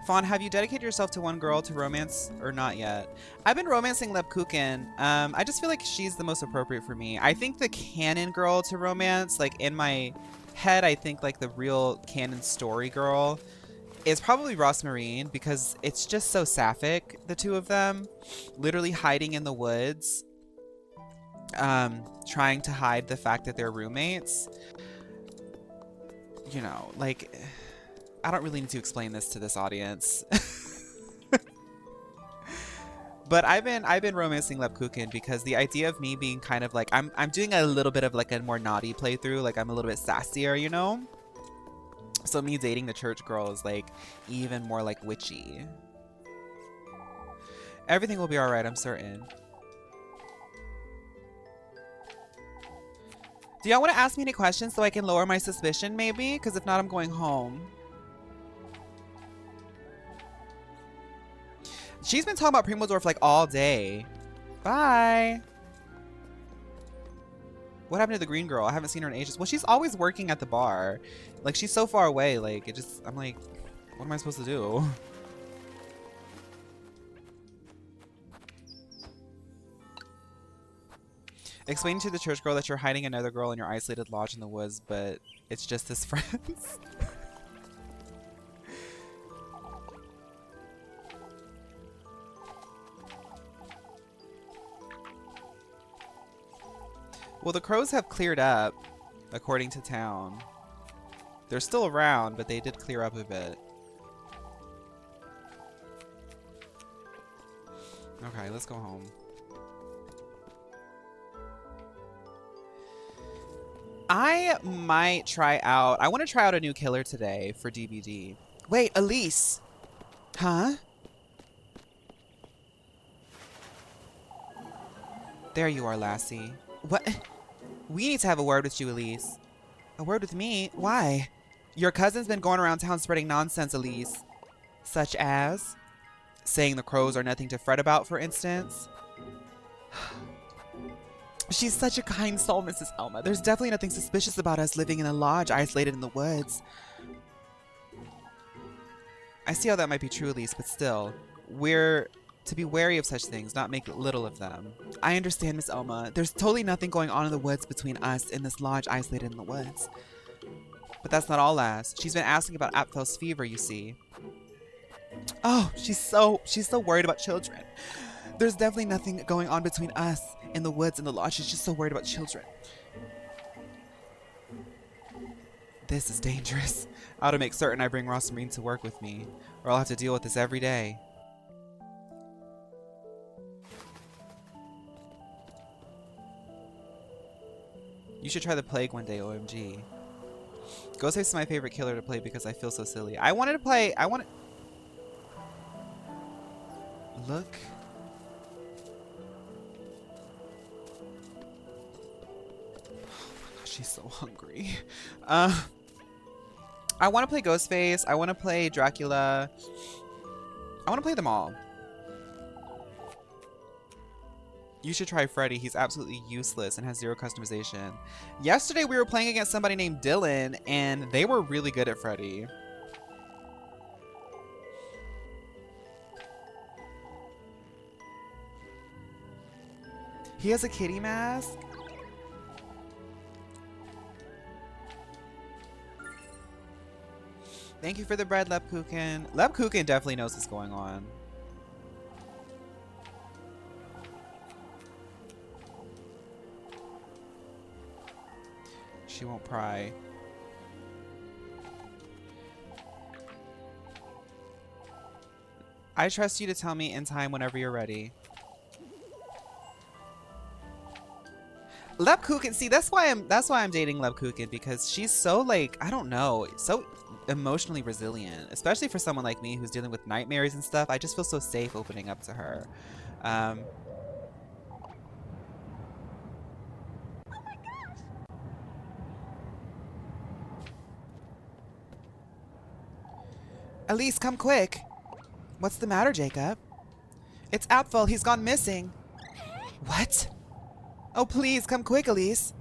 Fawn, have you dedicated yourself to one girl to romance or not yet? I've been romancing Lebkuchen. I just feel like she's the most appropriate for me. I think the canon girl to romance, like in my head, I think like the real canon story girl is probably Rosemarine because it's just so sapphic, the two of them. Literally hiding in the woods. Trying to hide the fact that they're roommates. You know, like... I don't really need to explain this to this audience. But I've been romancing Lebkuchen because the idea of me being kind of like I'm doing a little bit of like a more naughty playthrough, like I'm a little bit sassier, you know? So me dating the church girl is like even more like witchy. Everything will be alright, I'm certain. Do y'all want to ask me any questions so I can lower my suspicion maybe? Because if not, I'm going home. She's been talking about Primosdorf like all day. Bye. What happened to the green girl? I haven't seen her in ages. Well, she's always working at the bar. Like, she's so far away. Like, it just, I'm like, what am I supposed to do? Explain to the church girl that you're hiding another girl in your isolated lodge in the woods, but it's just his friends. Well, the crows have cleared up, according to town. They're still around, but they did clear up a bit. Okay, let's go home. I might try out... I want to try out a new killer today for DVD. Wait, Elise! Huh? There you are, lassie. What? We need to have a word with you, Elise. A word with me? Why? Your cousin's been going around town spreading nonsense, Elise. Such as? Saying the crows are nothing to fret about, for instance. She's such a kind soul, Mrs. Elma. There's definitely nothing suspicious about us living in a lodge isolated in the woods. I see how that might be true, Elise, but still, we're to be wary of such things, not make little of them. I understand, Miss Elma. There's totally nothing going on in the woods between us in this lodge isolated in the woods. But that's not all, lass. She's been asking about Appel's fever, you see. Oh, she's so worried about children. There's definitely nothing going on between us in the woods and the lodge. She's just so worried about children. This is dangerous. I ought to make certain I bring Rosmarine to work with me, or I'll have to deal with this every day. You should try the plague one day, OMG. Ghostface is my favorite killer to play because I feel so silly. Look. She's so hungry. I want to play Ghostface. I want to play Dracula. I want to play them all. You should try Freddy. He's absolutely useless and has zero customization. Yesterday we were playing against somebody named Dylan and they were really good at Freddy. He has a kitty mask? Thank you for the bread, Lebkuchen. Lebkuchen definitely knows what's going on. She won't pry. I trust you to tell me in time whenever you're ready. Lebkuchen, see, that's why I'm dating Lebkuchen, because she's so, like, I don't know, so emotionally resilient, especially for someone like me who's dealing with nightmares and stuff. I just feel so safe opening up to her. Elise, come quick. What's the matter, Jacob? It's Appel. He's gone missing. What? Oh, please, come quick, Elise.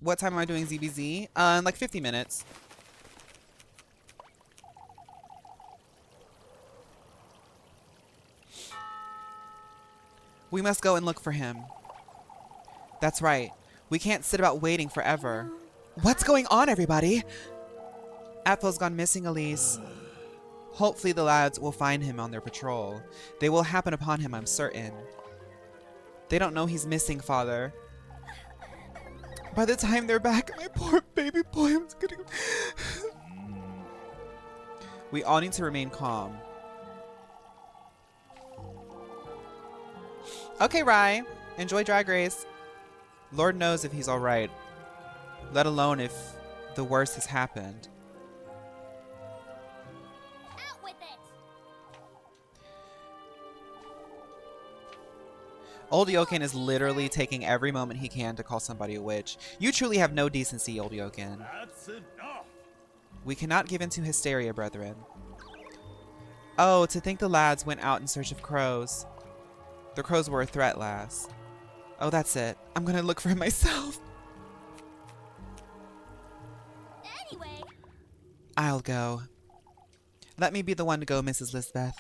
What time am I doing ZBZ? In like 50 minutes. We must go and look for him. That's right. We can't sit about waiting forever. What's going on, everybody? Appel's gone missing, Elise. Hopefully the lads will find him on their patrol. They will happen upon him, I'm certain. They don't know he's missing, Father. By the time they're back, my poor baby boy was gonna... We all need to remain calm. Okay, Rye. Enjoy Drag Race. Lord knows if he's alright. Let alone if the worst has happened. Out with it. Old Yokin is literally taking every moment he can to call somebody a witch. You truly have no decency, Old Yokin. That's enough. We cannot give in to hysteria, brethren. Oh, to think the lads went out in search of crows. The crows were a threat, lass. Oh, that's it. I'm gonna look for him myself. Anyway. I'll go. Let me be the one to go, Mrs. Lisbeth.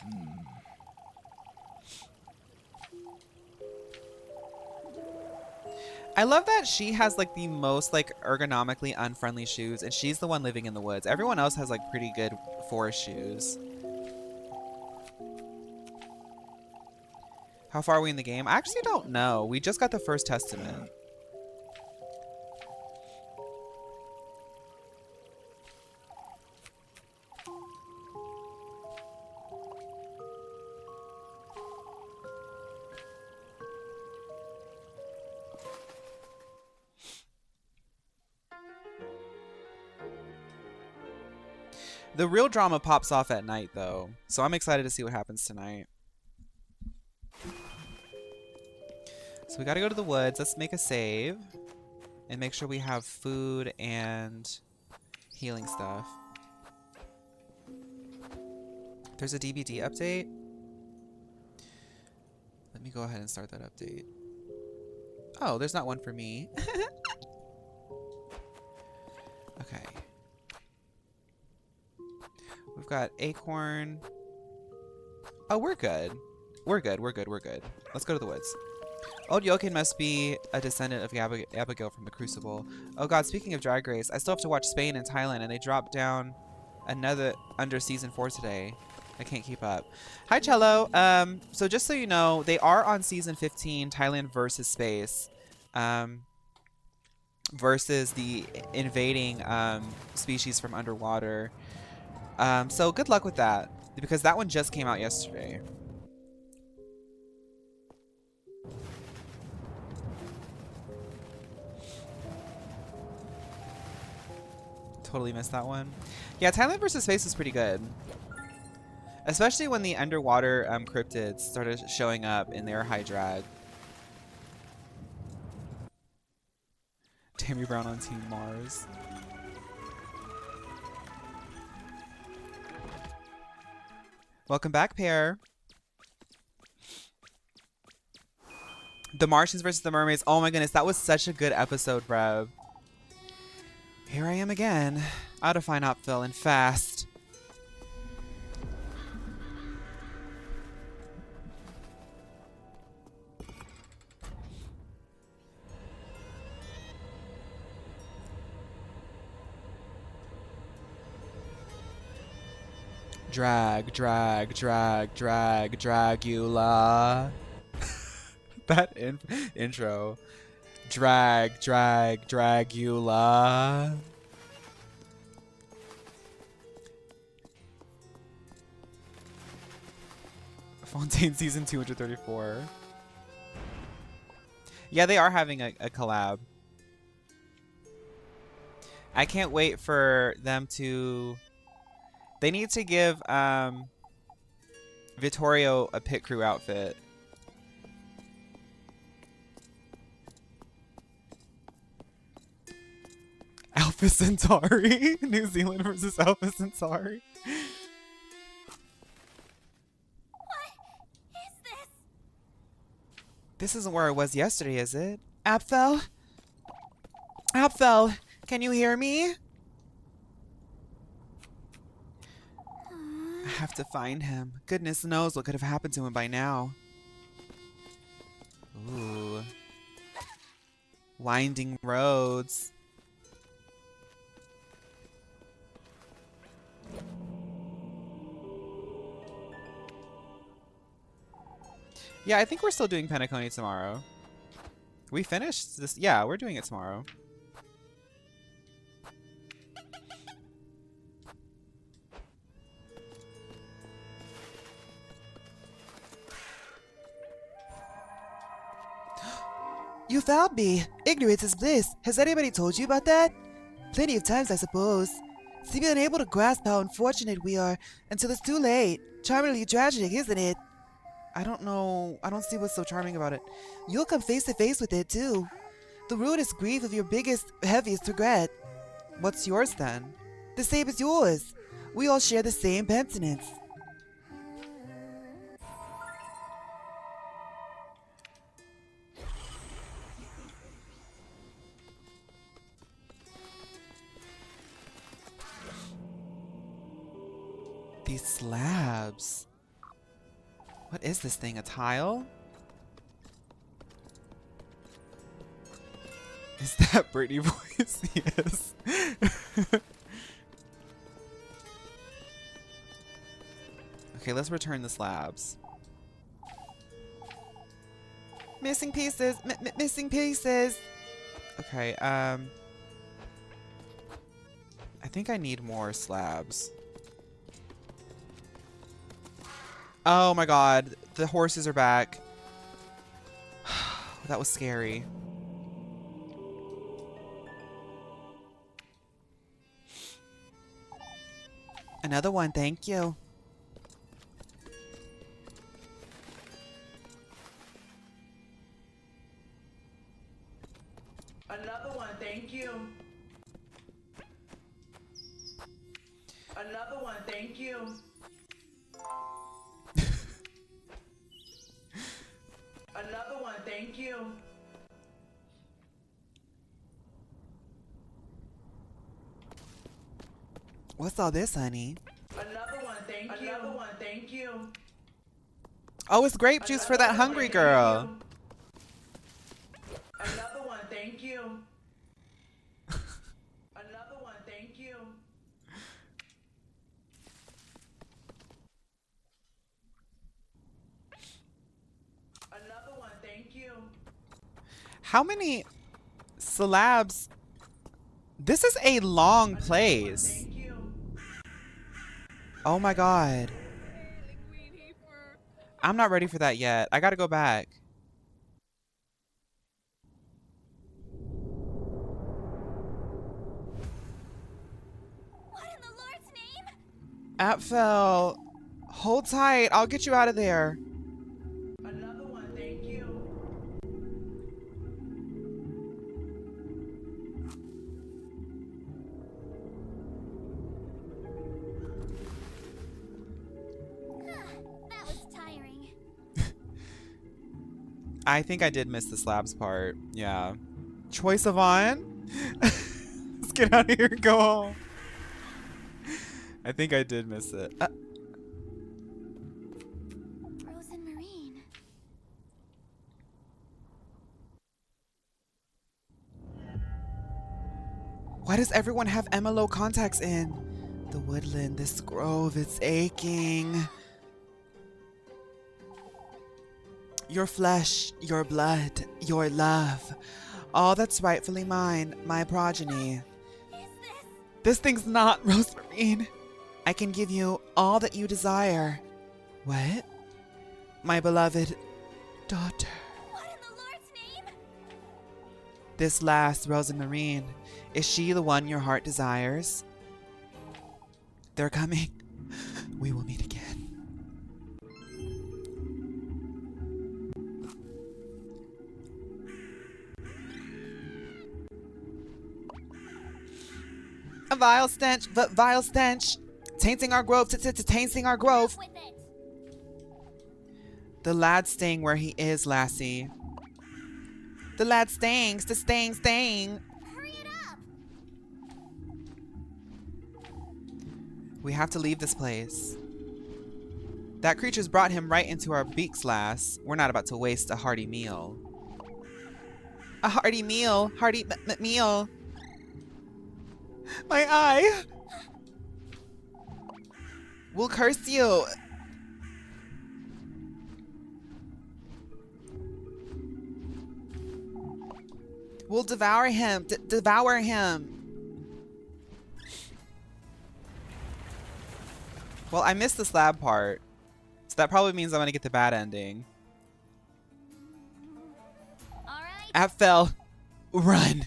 I love that she has like the most like ergonomically unfriendly shoes, and she's the one living in the woods. Everyone else has like pretty good forest shoes. How far are we in the game? I actually don't know. We just got the first testament. The real drama pops off at night, though, so I'm excited to see what happens tonight. So we gotta go to the woods. Let's make a save and make sure we have food and healing stuff. There's a DVD update. Let me go ahead and start that update. Oh, there's not one for me. Okay. We've got acorn. Oh, we're good. We're good. Let's go to the woods. Old Yokin must be a descendant of Abigail from the Crucible. Oh god, speaking of Drag Race, I still have to watch Spain and Thailand, and they dropped down another under season 4 today. I can't keep up. Hi, Cello. So just so you know, they are on season 15, Thailand versus Space. Versus the invading species from underwater. So good luck with that, because that one just came out yesterday. Totally missed that one. Yeah, Thailand versus Space is pretty good. Especially when the underwater cryptids started showing up in their high drag. Tammy Brown on Team Mars. Welcome back, Pear. The Martians versus the Mermaids. Oh my goodness, that was such a good episode, bruv. Here I am again. Out to find Appel and fast. Dragula. That intro. Dragula. Fontaine season 234. Yeah, they are having a collab. I can't wait for them to... They need to give Vittorio a pit crew outfit. Alpha Centauri. New Zealand versus Alpha Centauri. What is this? This isn't where I was yesterday, is it? Appel? Appel, can you hear me? I have to find him. Goodness knows what could have happened to him by now. Ooh. Winding roads. Yeah, I think we're still doing Penacony tomorrow. We finished this. Yeah, we're doing it tomorrow. You found me. Ignorance is bliss. Has anybody told you about that? Plenty of times, I suppose. Seem unable to grasp how unfortunate we are until it's too late. Charmingly tragic, isn't it? I don't know. I don't see what's so charming about it. You'll come face to face with it, too. The ruinous grief of your biggest, heaviest regret. What's yours, then? The same as yours. We all share the same penitence. these slabs. What is this thing? A tile? Is that Brittany voice? Yes. Okay, let's return the slabs. Missing pieces! Missing pieces! Okay, I think I need more slabs. Oh my god, the horses are back. That was scary. Another one, thank you. Another one, thank you. Another one, thank you. Another one, thank you. What's all this, honey? Another one, thank you. Another one, thank you. Oh, it's grape juice for that hungry girl. Another one, thank you. Another one, thank you. Another one, thank you. How many slabs? This is a long place. Thank you. Oh my god. I'm not ready for that yet. I gotta go back. What in the Lord's name? Appel, hold tight. I'll get you out of there. Another one, thank you. That was tiring. I think I did miss the slabs part. Yeah. Choice of on? Let's get out of here and go home. I think I did miss it. Frozen marine. Why does everyone have MLO contacts in? The woodland, this grove, it's aching. Your flesh, your blood, your love. All that's rightfully mine, my progeny. Is this? This thing's not rosemarine. I can give you all that you desire. What? My beloved daughter. What in the Lord's name? This last rosemarine. Is she the one your heart desires? They're coming. We will meet again. A vile stench, vile stench. Tainting our grove, tainting our grove. With it. The lad's staying where he is, lassie. The lad staying. Hurry it up. We have to leave this place. That creature's brought him right into our beaks, lass. We're not about to waste a hearty meal. A hearty meal. Hearty meal. My eye. We'll curse you. We'll devour him. Devour him. Well, I missed the slab part. So that probably means I'm going to get the bad ending. All right. Appel, run.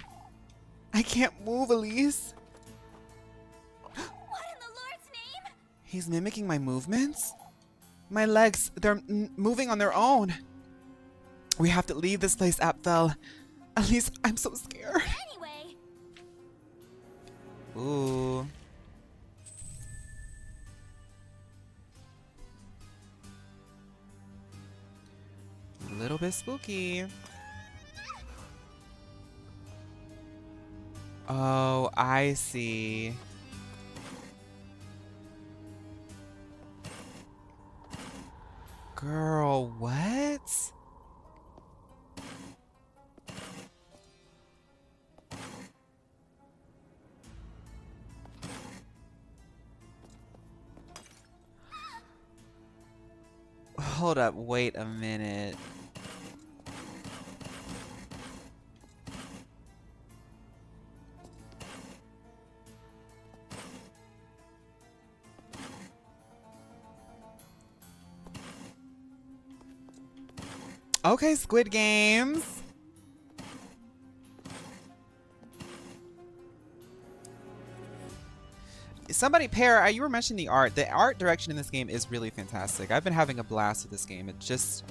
I can't move, Elise. What in the Lord's name? He's mimicking my movements? My legs, they're moving on their own. We have to leave this place, Appel. Elise, I'm so scared. Anyway. Ooh. A little bit spooky. Oh, I see. Girl, what? Hold up, wait a minute. Okay, Squid Games. Somebody, Pear, you were mentioning the art. The art direction in this game is really fantastic. I've been having a blast with this game. It's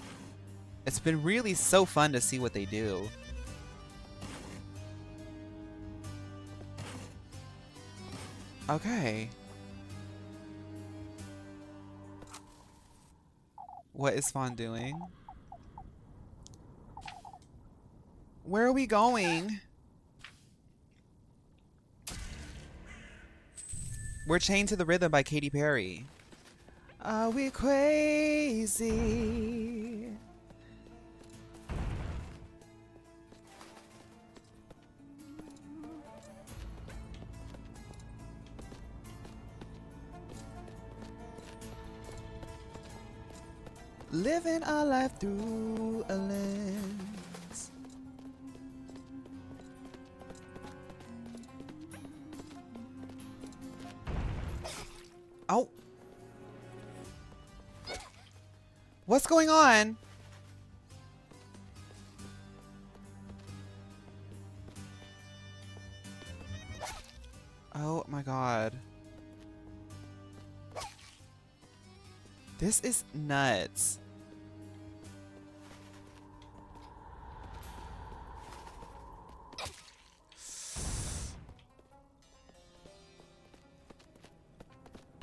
been really so fun to see what they do. Okay. What is Fawn doing? Where are we going? We're Chained to the Rhythm by Katy Perry. Are we crazy? Living a life through a lens. Oh. What's going on? Oh my god. This is nuts.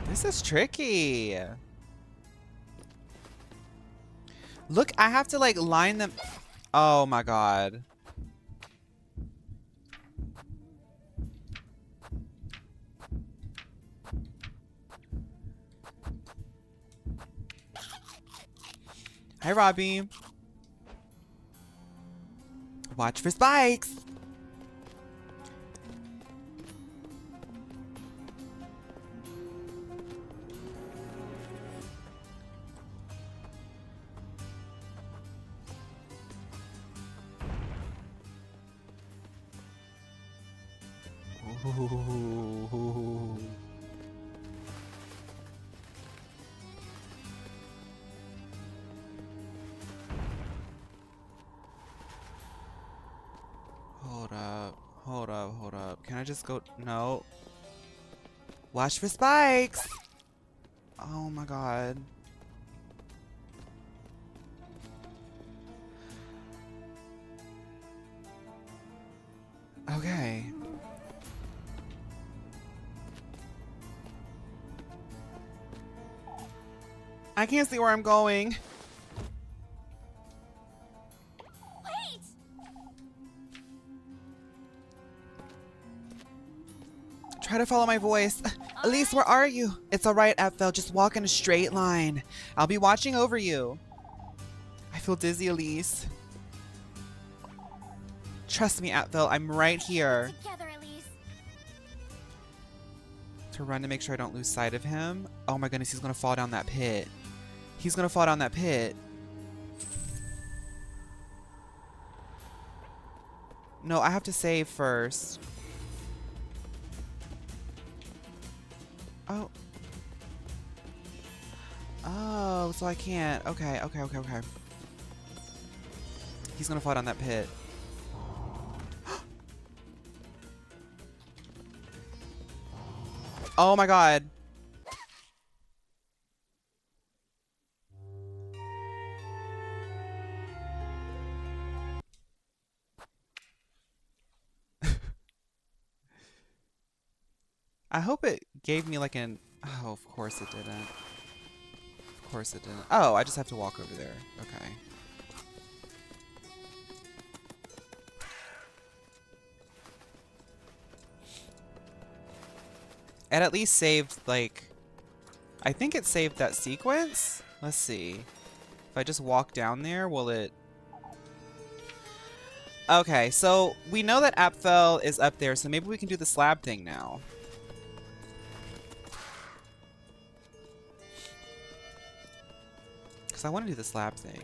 This is tricky. Look, I have to like line them. Oh my god. Hi, Robbie. Watch for spikes. Ooh. Hold up. Hold up. Hold up. Can I just go? No. Watch for spikes. Oh my god. Okay. I can't see where I'm going. Wait! Try to follow my voice. Elise, where are you? It's alright, Appel. Just walk in a straight line. I'll be watching over you. I feel dizzy, Elise. Trust me, Appel. I'm right here. Together, Elise. To run to make sure I don't lose sight of him. Oh my goodness, he's gonna fall down that pit. He's gonna fall down that pit. No, I have to save first. Oh. Oh, so I can't. Okay, okay, okay, okay. He's gonna fall down that pit. Oh my god. I hope it gave me like an... Oh, of course it didn't. Of course it didn't. Oh, I just have to walk over there. Okay. It at least saved, like... I think it saved that sequence? Let's see. I just walk down there, will it... Okay, so we know that Appel is up there, so maybe we can do the slab thing now. Because I want to do the slab thing.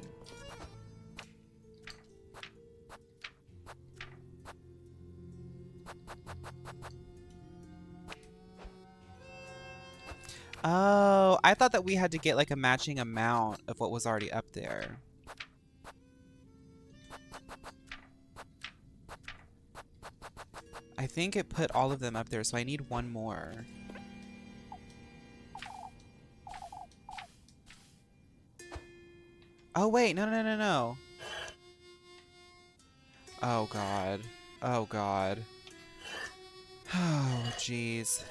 Oh, I thought that we had to get like a matching amount of what was already up there. I think it put all of them up there, so I need one more. Oh, wait, no. Oh, God. Oh, God. Oh, jeez.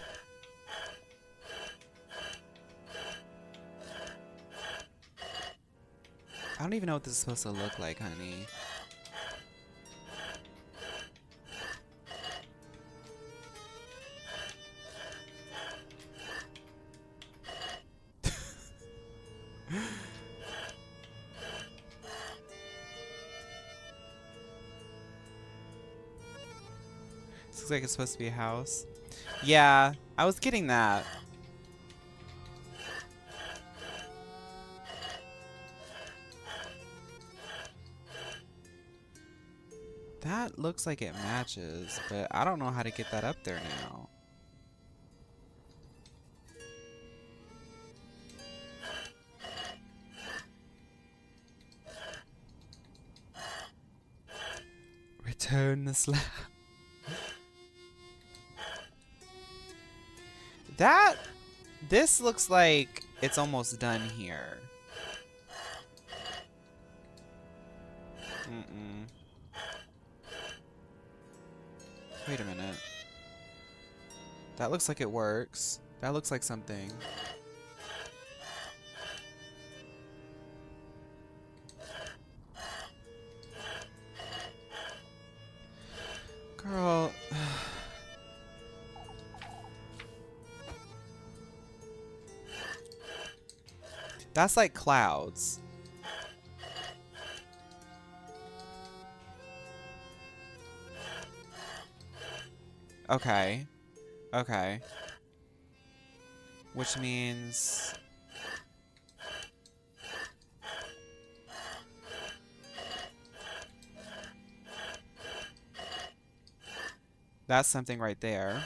I don't even know what this is supposed to look like, honey. This looks like it's supposed to be a house. Yeah, I was getting that. That looks like it matches, but I don't know how to get that up there now. Return the slab. This looks like it's almost done here. Wait a minute. That looks like it works. That looks like something. Girl. That's like clouds. Okay. Okay. Which means... That's something right there.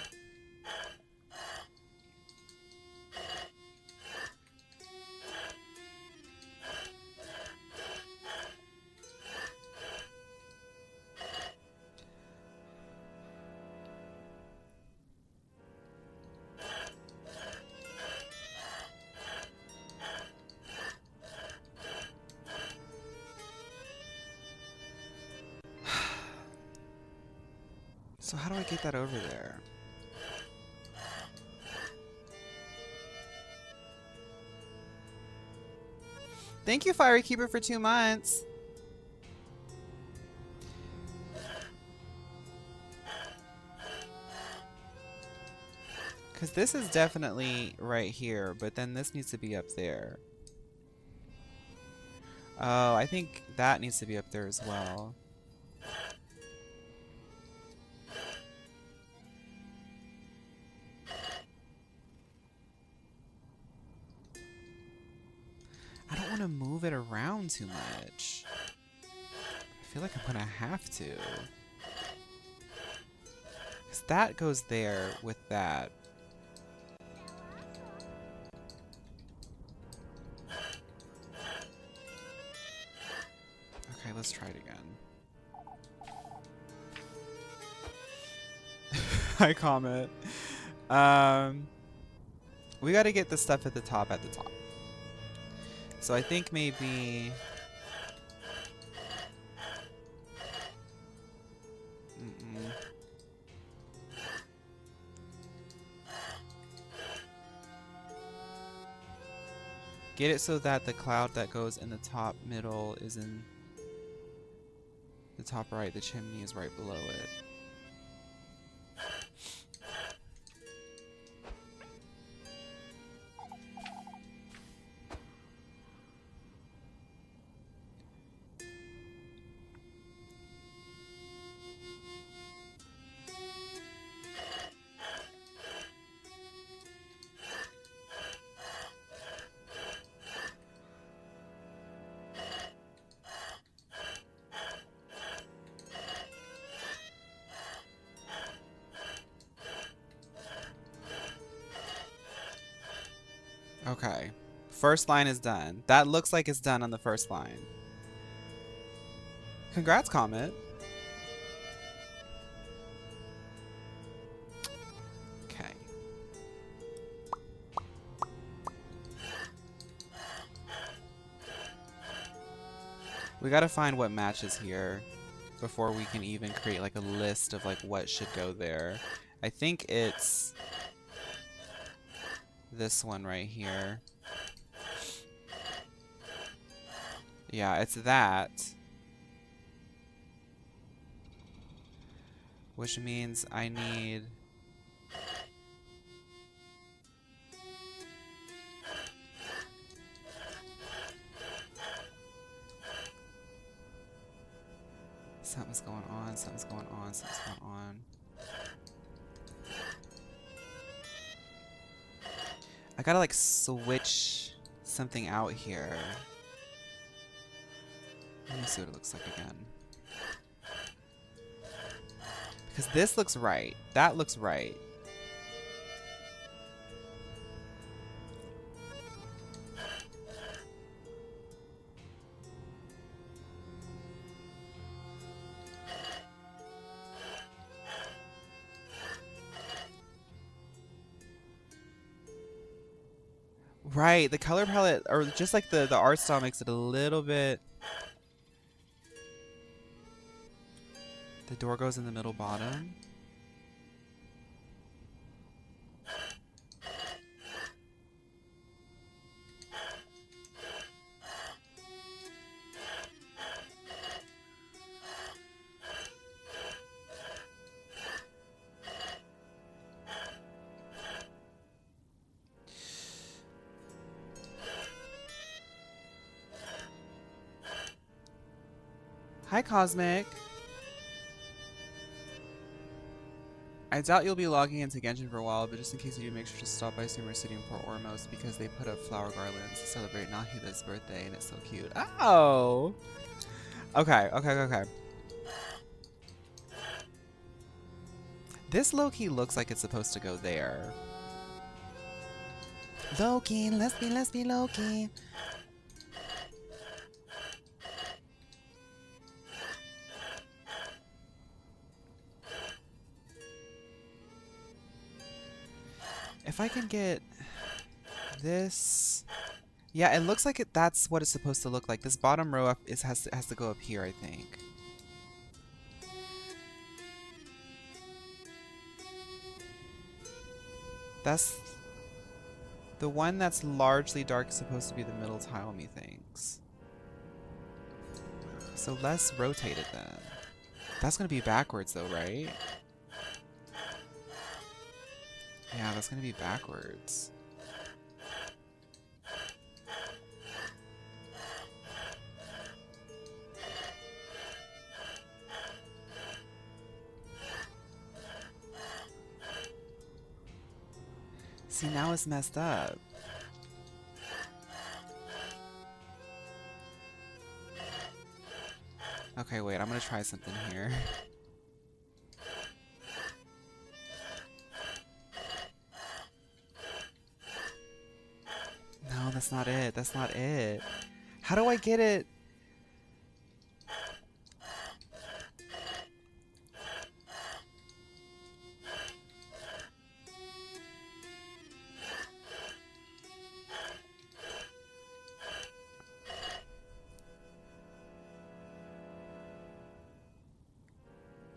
So how do I get that over there? Thank you, Fiery Keeper, for 2 months. Because this is definitely right here, but then this needs to be up there. Oh, I think that needs to be up there as well. I don't want to move it around too much. I feel like I'm gonna have to. Because that goes there with that. Okay, let's try it again. Hi, Comet. We gotta get the stuff at the top. So I think maybe... Get it so that the cloud that goes in the top middle is in the top right. The chimney is right below it. Okay. First line is done. That looks like it's done on the first line. Congrats, Comet. Okay. We gotta find what matches here before we can even create like a list of like what should go there. I think it's this one right here. Yeah, it's that. Which means I need... Something's going on, something's going on, something's going on. I gotta like switch something out here. Let me see what it looks like again. Because this looks right. That looks right. Right, the color palette, or just like the art style makes it a little bit... The door goes in the middle bottom. Hi, Cosmic. I doubt you'll be logging into Genshin for a while, but just in case you do, make sure to stop by Sumer City in Port Ormos because they put up flower garlands to celebrate Nahida's birthday, and it's so cute. Oh! Okay, okay, okay. This low-key looks like it's supposed to go there. Low-key, let's be low-key. If I can get this... Yeah, it looks like that's what it's supposed to look like. This bottom row up has to go up here, I think. That's... The one that's largely dark is supposed to be the middle tile, methinks. So let's rotate it then. That's gonna be backwards though, right? Yeah, that's gonna be backwards. See, now it's messed up. Okay, wait, I'm gonna try something here. No, that's not it. That's not it. How do I get it?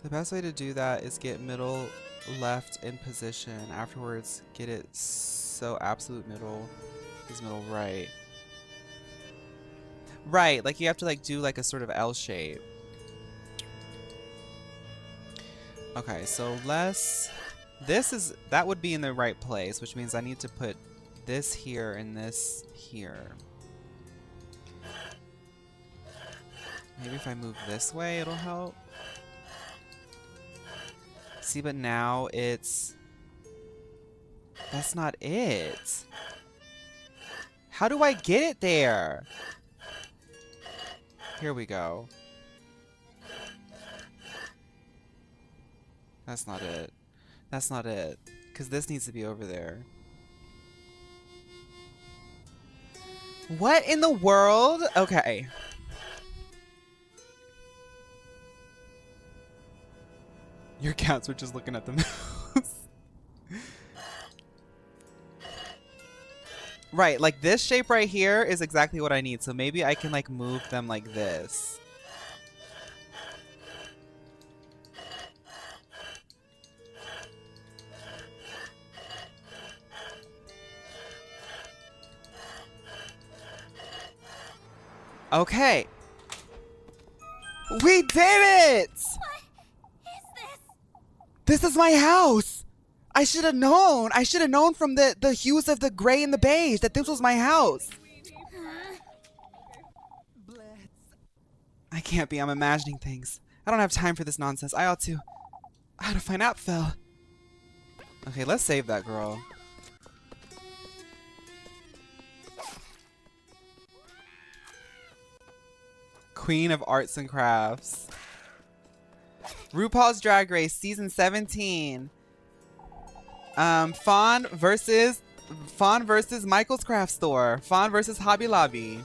The best way to do that is get middle left in position. Afterwards, get it so absolute middle is middle right. Right, like you have to like do like a sort of L shape. Okay, so that would be in the right place, which means I need to put this here and this here. Maybe if I move this way, it'll help. See, but now it's... That's not it. How do I get it there? Here we go. That's not it. That's not it. Because this needs to be over there. What in the world? Okay. Your cats were just looking at the mouse. Right, like this shape right here is exactly what I need. So maybe I can like move them like this. Okay. We did it! What is this? This is my house. I should have known. I should have known from the hues of the gray and the beige that this was my house. Huh? I can't be. I'm imagining things. I don't have time for this nonsense. I ought to find Appel. Okay, let's save that girl. Queen of Arts and Crafts. RuPaul's Drag Race season 17. Fawn versus Michael's Craft Store. Fawn versus Hobby Lobby.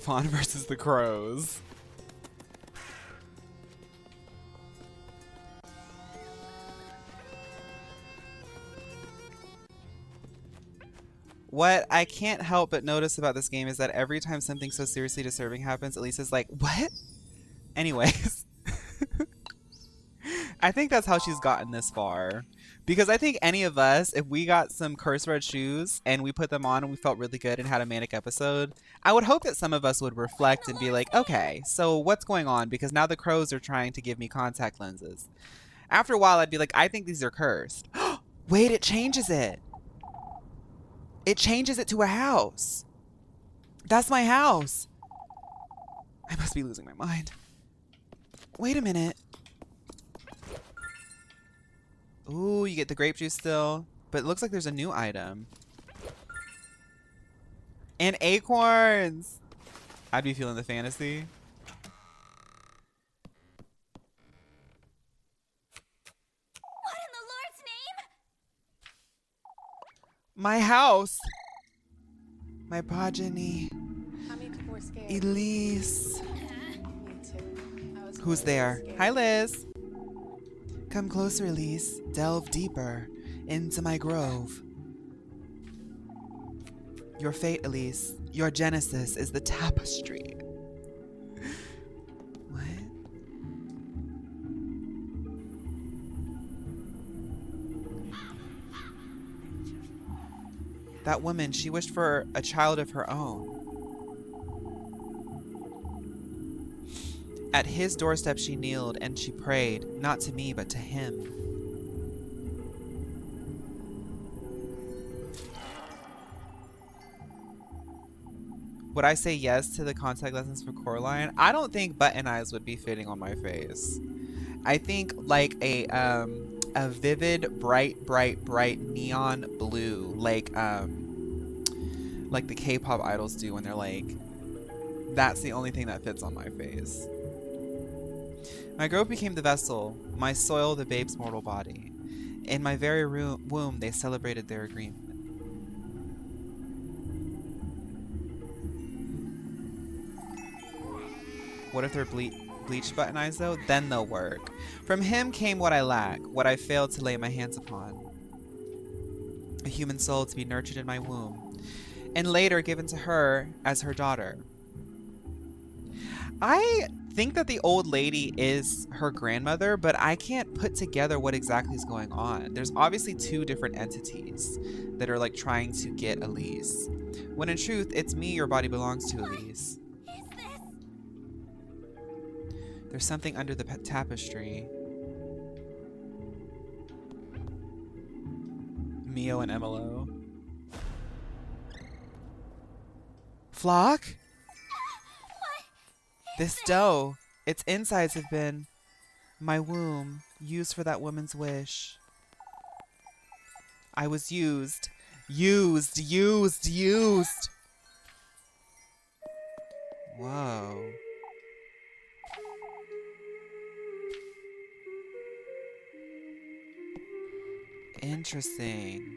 Fawn versus the Crows. What I can't help but notice about this game is that every time something so seriously disturbing happens, Elisa's like, what? Anyways. I think that's how she's gotten this far. Because I think any of us, if we got some curse red shoes and we put them on and we felt really good and had a manic episode, I would hope that some of us would reflect and be like, okay, so what's going on? Because now the crows are trying to give me contact lenses. After a while, I'd be like, I think these are cursed. Wait, it changes it. It changes it to a house. That's my house. I must be losing my mind. Wait a minute. Ooh, you get the grape juice still. But it looks like there's a new item. And acorns. I'd be feeling the fantasy. What in the Lord's name? My house. My progeny. How many people were scared? Elise. Me too. I was Who's really there? scared. Hi, Liz. Come closer, Elise. Delve deeper into my grove. Your fate, Elise, your genesis is the tapestry. What? That woman, she wished for a child of her own. At his doorstep she kneeled and she prayed, not to me, but to him. Would I say yes to the contact lessons for Coraline? I don't think button eyes would be fitting on my face. I think like a vivid, bright neon blue, like the K-pop idols do when they're like, that's the only thing that fits on my face. My grove became the vessel, my soil the babe's mortal body. In my very womb they celebrated their agreement. What if they're bleached button eyes though? Then they'll work. From him came what I lack, what I failed to lay my hands upon. A human soul to be nurtured in my womb, and later given to her as her daughter. I think that the old lady is her grandmother, but I can't put together what exactly is going on. There's obviously two different entities that are like trying to get Elise, when in truth, it's me your body belongs to, Elise. Is this? There's something under the tapestry. Mio and Emilo. Flock? This dough, its insides have been my womb, used for that woman's wish. I was used. Whoa. Interesting.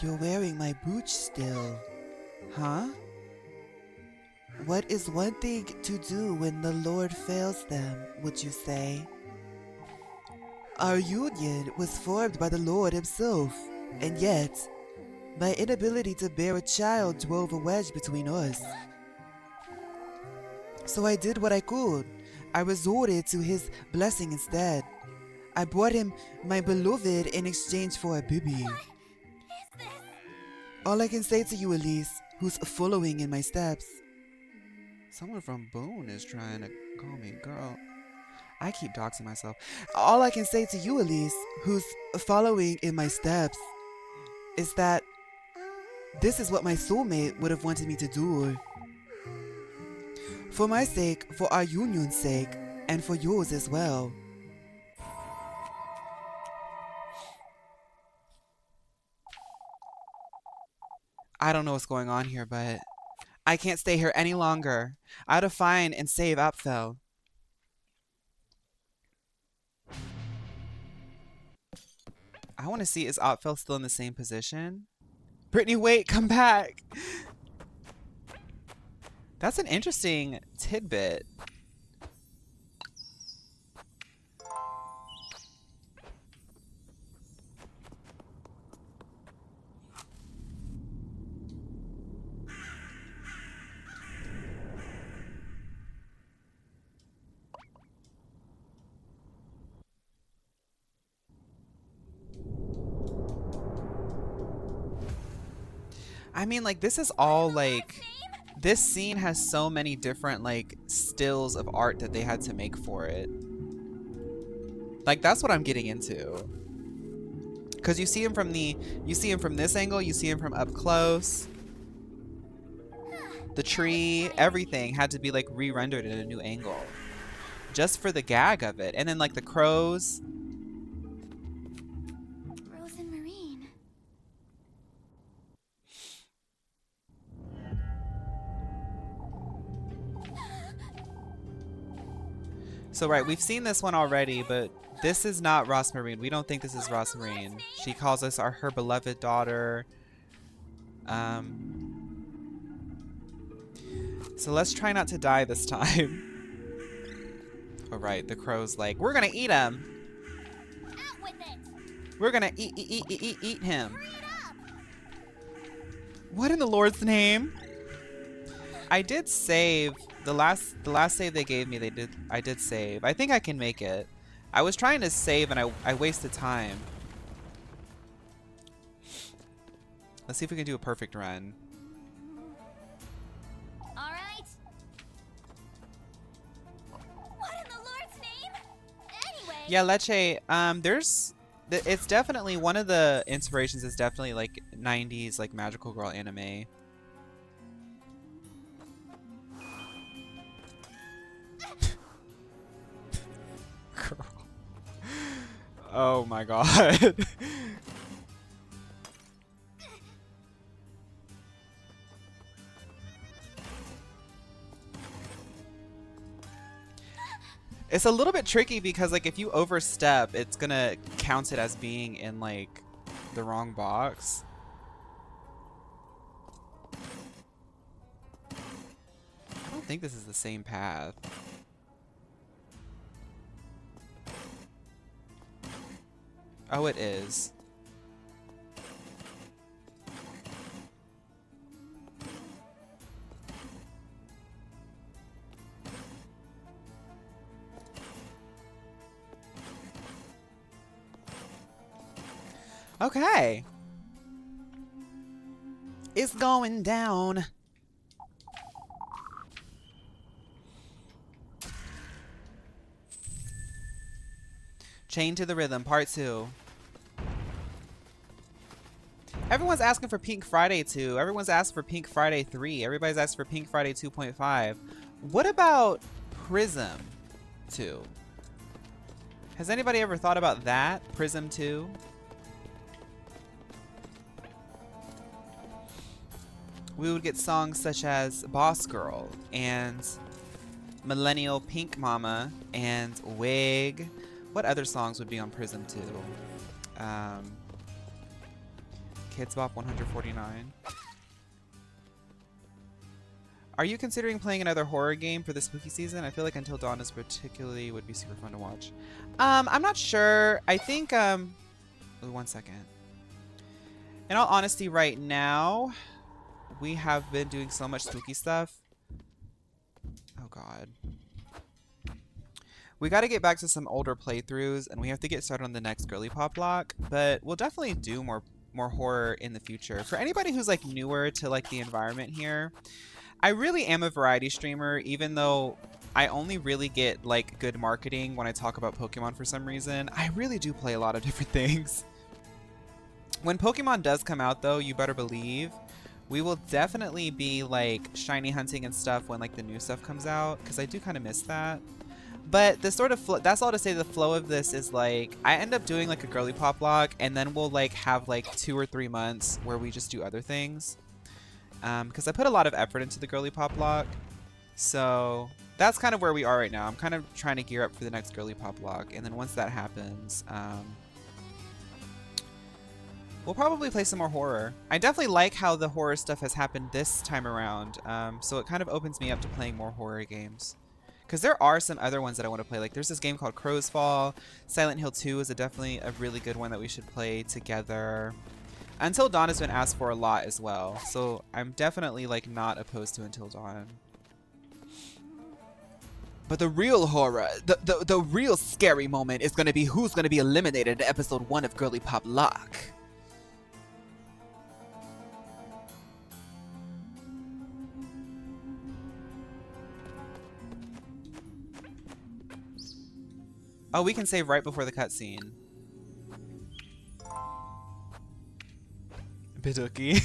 You're wearing my boots still, huh? What is one thing to do when the Lord fails them, would you say? Our union was formed by the Lord himself, and yet, my inability to bear a child drove a wedge between us. So I did what I could. I resorted to his blessing instead. I brought him my beloved in exchange for a baby. All I can say to you, Elise, who's following in my steps. Someone from Boone is trying to call me girl. I keep doxing myself. All I can say to you, Elise, who's following in my steps, is that this is what my soulmate would have wanted me to do. For my sake, for our union's sake, and for yours as well. I don't know what's going on here, but I can't stay here any longer. I have to find and save Appel. I want to see, is Appel still in the same position? Brittany, wait, come back. That's an interesting tidbit. I mean, like, this is all, like, this scene has so many different, like, stills of art that they had to make for it. Like, that's what I'm getting into. Because you see him from this angle, you see him from up close. The tree, everything had to be, like, re-rendered at a new angle. Just for the gag of it. And then, like, the crows. So right, we've seen this one already, but this is not Rosmarine. We don't think this is Rosmarine. She calls us her beloved daughter. So let's try not to die this time. All right, the crow's like, we're gonna eat him. We're gonna eat him. What in the Lord's name? I did save. The last save they gave me, I did save. I think I can make it. I was trying to save and I wasted time. Let's see if we can do a perfect run. All right. What in the Lord's name? Anyway. Yeah, Leche. It's definitely one of the inspirations is definitely like 90s like magical girl anime. Girl. Oh my god. It's a little bit tricky because like if you overstep, it's gonna count it as being in like the wrong box. I don't think this is the same path. Oh, it is. Okay. It's going down. Chain to the Rhythm, Part 2. Everyone's asking for Pink Friday 2. Everyone's asking for Pink Friday 3. Everybody's asking for Pink Friday 2.5. What about Prism? 2. Has anybody ever thought about that? Prism 2? We would get songs such as Boss Girl and Millennial Pink Mama and Wig. What other songs would be on Prism 2? Kids Bop 149. Are you considering playing another horror game for the spooky season? I feel like Until Dawn is particularly would be super fun to watch. I'm not sure. I think oh, 1 second. In all honesty, right now we have been doing so much spooky stuff. Oh god. We got to get back to some older playthroughs, and we have to get started on the next girly pop block, but we'll definitely do more horror in the future. For anybody who's like newer to like the environment here, I really am a variety streamer, even though I only really get like good marketing when I talk about Pokemon for some reason. I really do play a lot of different things. When Pokemon does come out though, you better believe we will definitely be like shiny hunting and stuff when like the new stuff comes out, because I do kind of miss that. But the sort of that's all to say, the flow of this is like I end up doing like a girly pop block, and then we'll like have like 2 or 3 months where we just do other things. Because I put a lot of effort into the girly pop block. So that's kind of where we are right now. I'm kind of trying to gear up for the next girly pop block. And then once that happens, we'll probably play some more horror. I definitely like how the horror stuff has happened this time around. So it kind of opens me up to playing more horror games. Because there are some other ones that I want to play. Like there's this game called Crow's Fall. Silent Hill 2 is definitely a really good one that we should play together. Until Dawn has been asked for a lot as well, so I'm definitely like not opposed to Until Dawn. But the real horror, the real scary moment is going to be who's going to be eliminated in episode 1 of Girly Pop Lock. Oh, we can save right before the cutscene. Bidookie.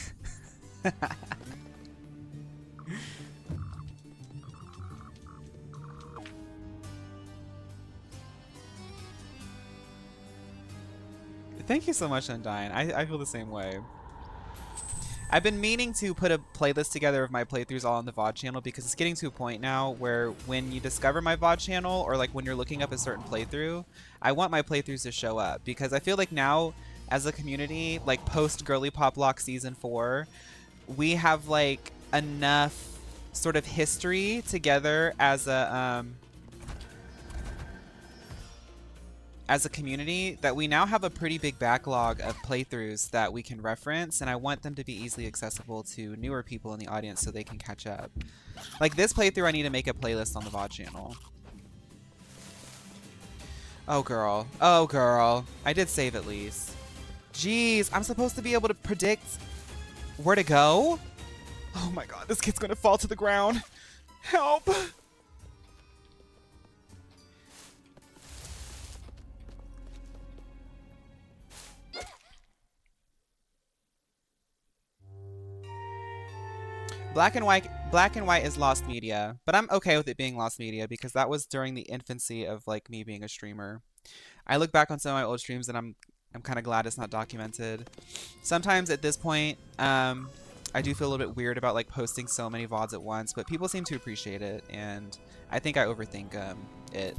Thank you so much, Undyne. I feel the same way. I've been meaning to put a playlist together of my playthroughs all on the VOD channel, because it's getting to a point now where when you discover my VOD channel, or like when you're looking up a certain playthrough, I want my playthroughs to show up, because I feel like now as a community, like post Girly Pop Lock Season 4, we have like enough sort of history together as a community that we now have a pretty big backlog of playthroughs that we can reference, and I want them to be easily accessible to newer people in the audience so they can catch up. Like this playthrough, I need to make a playlist on the VOD channel. Oh girl. Oh girl. I did save at least. Jeez, I'm supposed to be able to predict where to go? Oh my god, this kid's gonna fall to the ground. Help! Black and white is lost media, but I'm okay with it being lost media because that was during the infancy of like me being a streamer. I look back on some of my old streams and I'm kind of glad it's not documented. Sometimes at this point, I do feel a little bit weird about like posting so many VODs at once, but people seem to appreciate it, and I think I overthink it.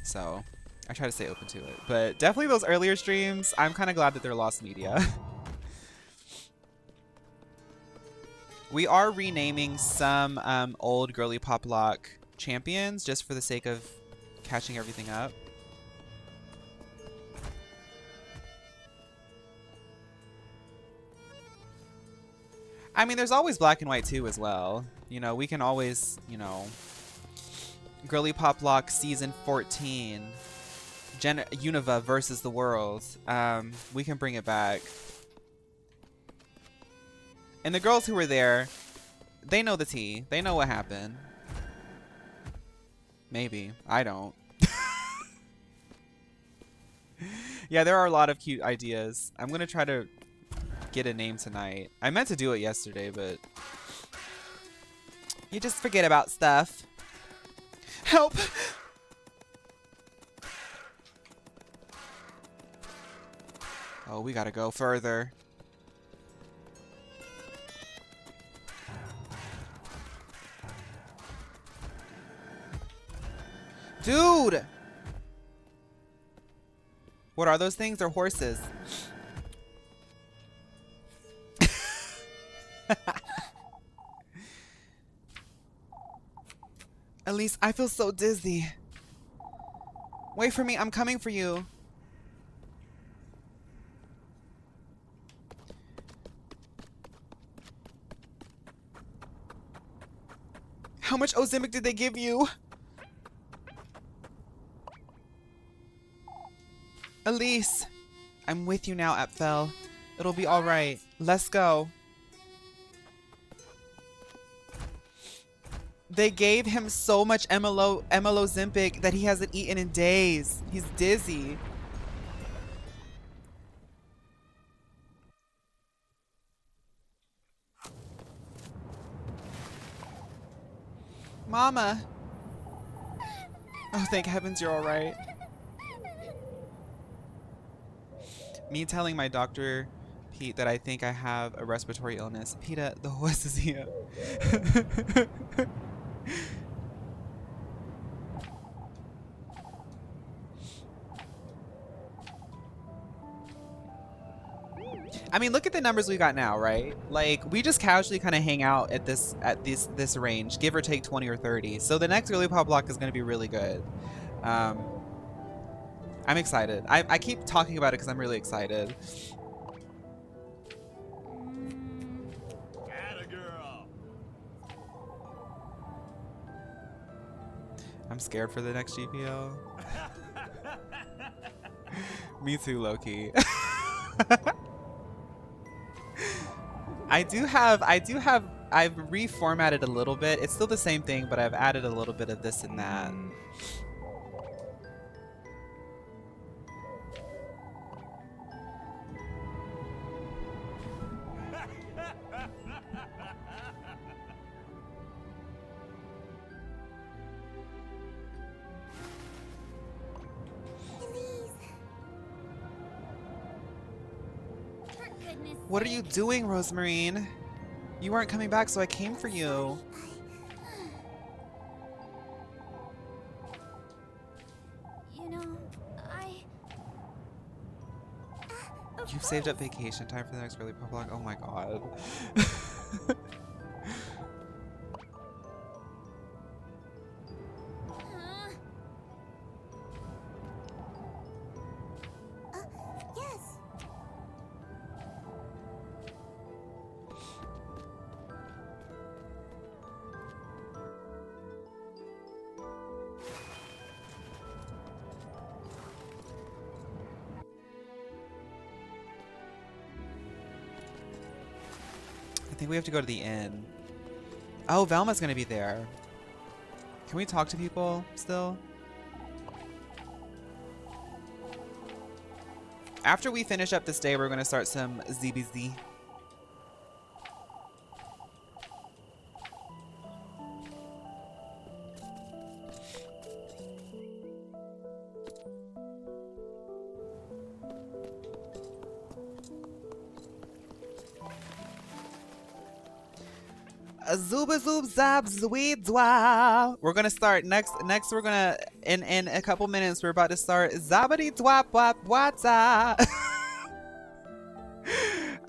So I try to stay open to it. But definitely those earlier streams, I'm kind of glad that they're lost media. We are renaming some old Girly Pop Lock champions just for the sake of catching everything up. I mean, there's always Black and White 2 as well. You know, we can always, you know, Girly Pop Lock Season 14, Unova versus the world. We can bring it back. And the girls who were there, they know the tea. They know what happened. Maybe. I don't. Yeah, there are a lot of cute ideas. I'm going to try to get a name tonight. I meant to do it yesterday, but you just forget about stuff. Help! Oh, we gotta go further. Dude! What are those things? They're horses. Elise, I feel so dizzy. Wait for me. I'm coming for you. How much Ozempic did they give you? Elise, I'm with you now, Appel. It'll be all right. Let's go. They gave him so much Ozempic that he hasn't eaten in days. He's dizzy. Mama. Oh, thank heavens you're all right. Me telling my doctor, Pete, that I think I have a respiratory illness. Peter, the horse is here. I mean, look at the numbers we got now, right? Like, we just casually kind of hang out at this range, give or take 20 or 30. So the next early pop block is going to be really good. I'm excited. I keep talking about it because I'm really excited. I'm scared for the next GPL. Me too, Loki. I've reformatted a little bit. It's still the same thing, but I've added a little bit of this and that. What are you doing, Rosemarine? You weren't coming back, so I came for you. You know, You've saved up vacation time for the next early pop block? Oh my god. yes. I think we have to go to the inn. Oh, Velma's gonna be there. Can we talk to people still? After we finish up this day, we're gonna start some ZBZ. Zooba zoob zab zweedwa. We're gonna start next. We're gonna in a couple minutes. We're about to start zabadi dwap wap wata.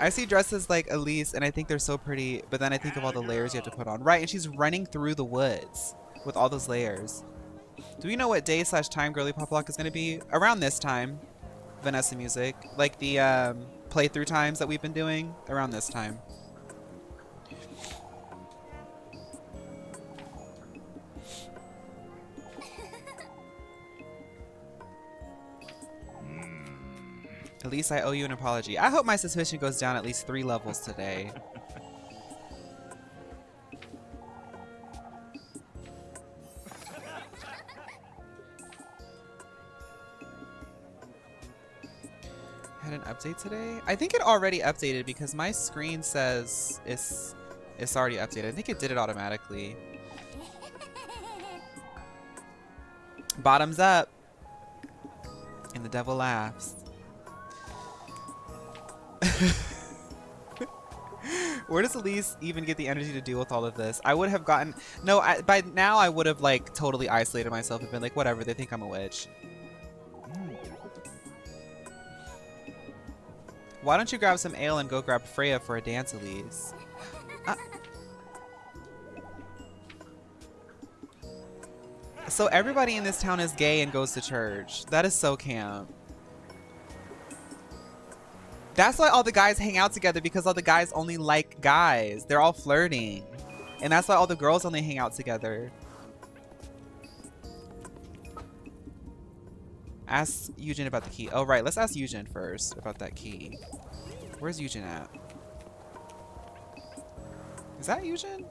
I see dresses like Elise, and I think they're so pretty. But then I think of all the layers you have to put on. Right, and she's running through the woods with all those layers. Do we know what day/time girly pop block is gonna be? Around this time, Vanessa music, like the playthrough times that we've been doing. Around this time. At least I owe you an apology. I hope my suspicion goes down at least 3 levels today. Had an update today? I think it already updated because my screen says it's already updated. I think it did it automatically. Bottoms up. And the devil laughs. Where does Elise even get the energy to deal with all of this? I would have gotten... No, by now I would have, like, totally isolated myself and been like, whatever, they think I'm a witch. Why don't you grab some ale and go grab Freya for a dance, Elise? So everybody in this town is gay and goes to church. That is so camp. That's why all the guys hang out together, because all the guys only like guys. They're all flirting. And that's why all the girls only hang out together. Ask Eugen about the key. Oh, right. Let's ask Eugen first about that key. Where's Eugen at? Is that Eugen?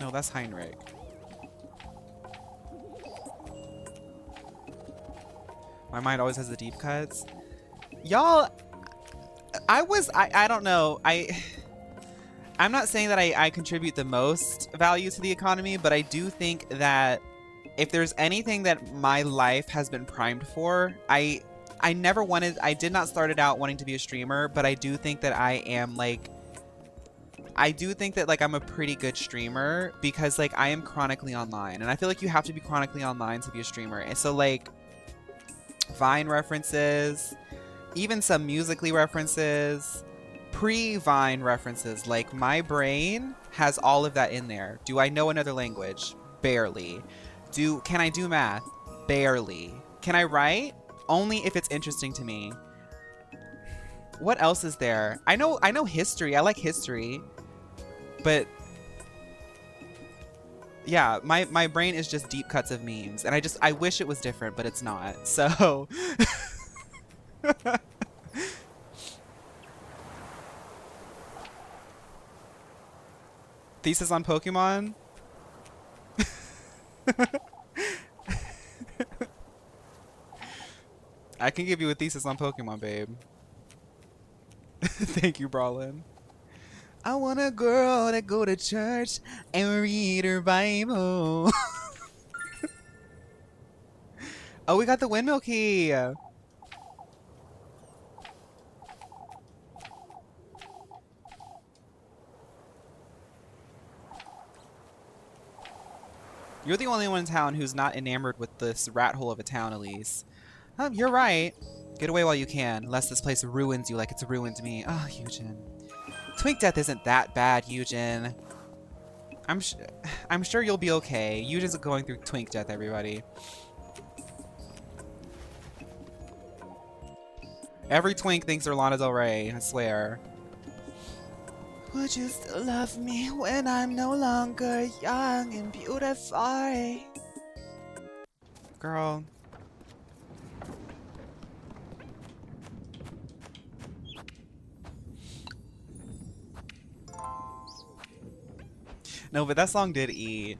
No, that's Heinrich. My mind always has the deep cuts. Y'all, I don't know. I'm not saying that I contribute the most value to the economy, but I do think that if there's anything that my life has been primed for, I did not start it out wanting to be a streamer, but I do think that I'm a pretty good streamer because like I am chronically online, and I feel like you have to be chronically online to be a streamer. And so like Vine references, even some Musically references, pre-Vine references, like my brain has all of that in there. Do I know another language? Barely. Can I do math? Barely. Can I write? Only if it's interesting to me. What else is there? I know history. I like history. But yeah, my brain is just deep cuts of memes, and I wish it was different, but it's not. So thesis on Pokemon? I can give you a thesis on Pokemon, babe. Thank you, Brawlin. I want a girl to go to church and read her Bible. Oh, we got the windmill key. You're the only one in town who's not enamored with this rat hole of a town, Elise. You're right. Get away while you can, lest this place ruins you like it's ruined me. Oh, Eugen. Twink death isn't that bad, Eugen. I'm sure you'll be okay. Eugen's going through twink death, everybody. Every twink thinks they're Lana Del Rey, I swear. Would you still love me when I'm no longer young and beautiful? Girl. No, but that song did eat.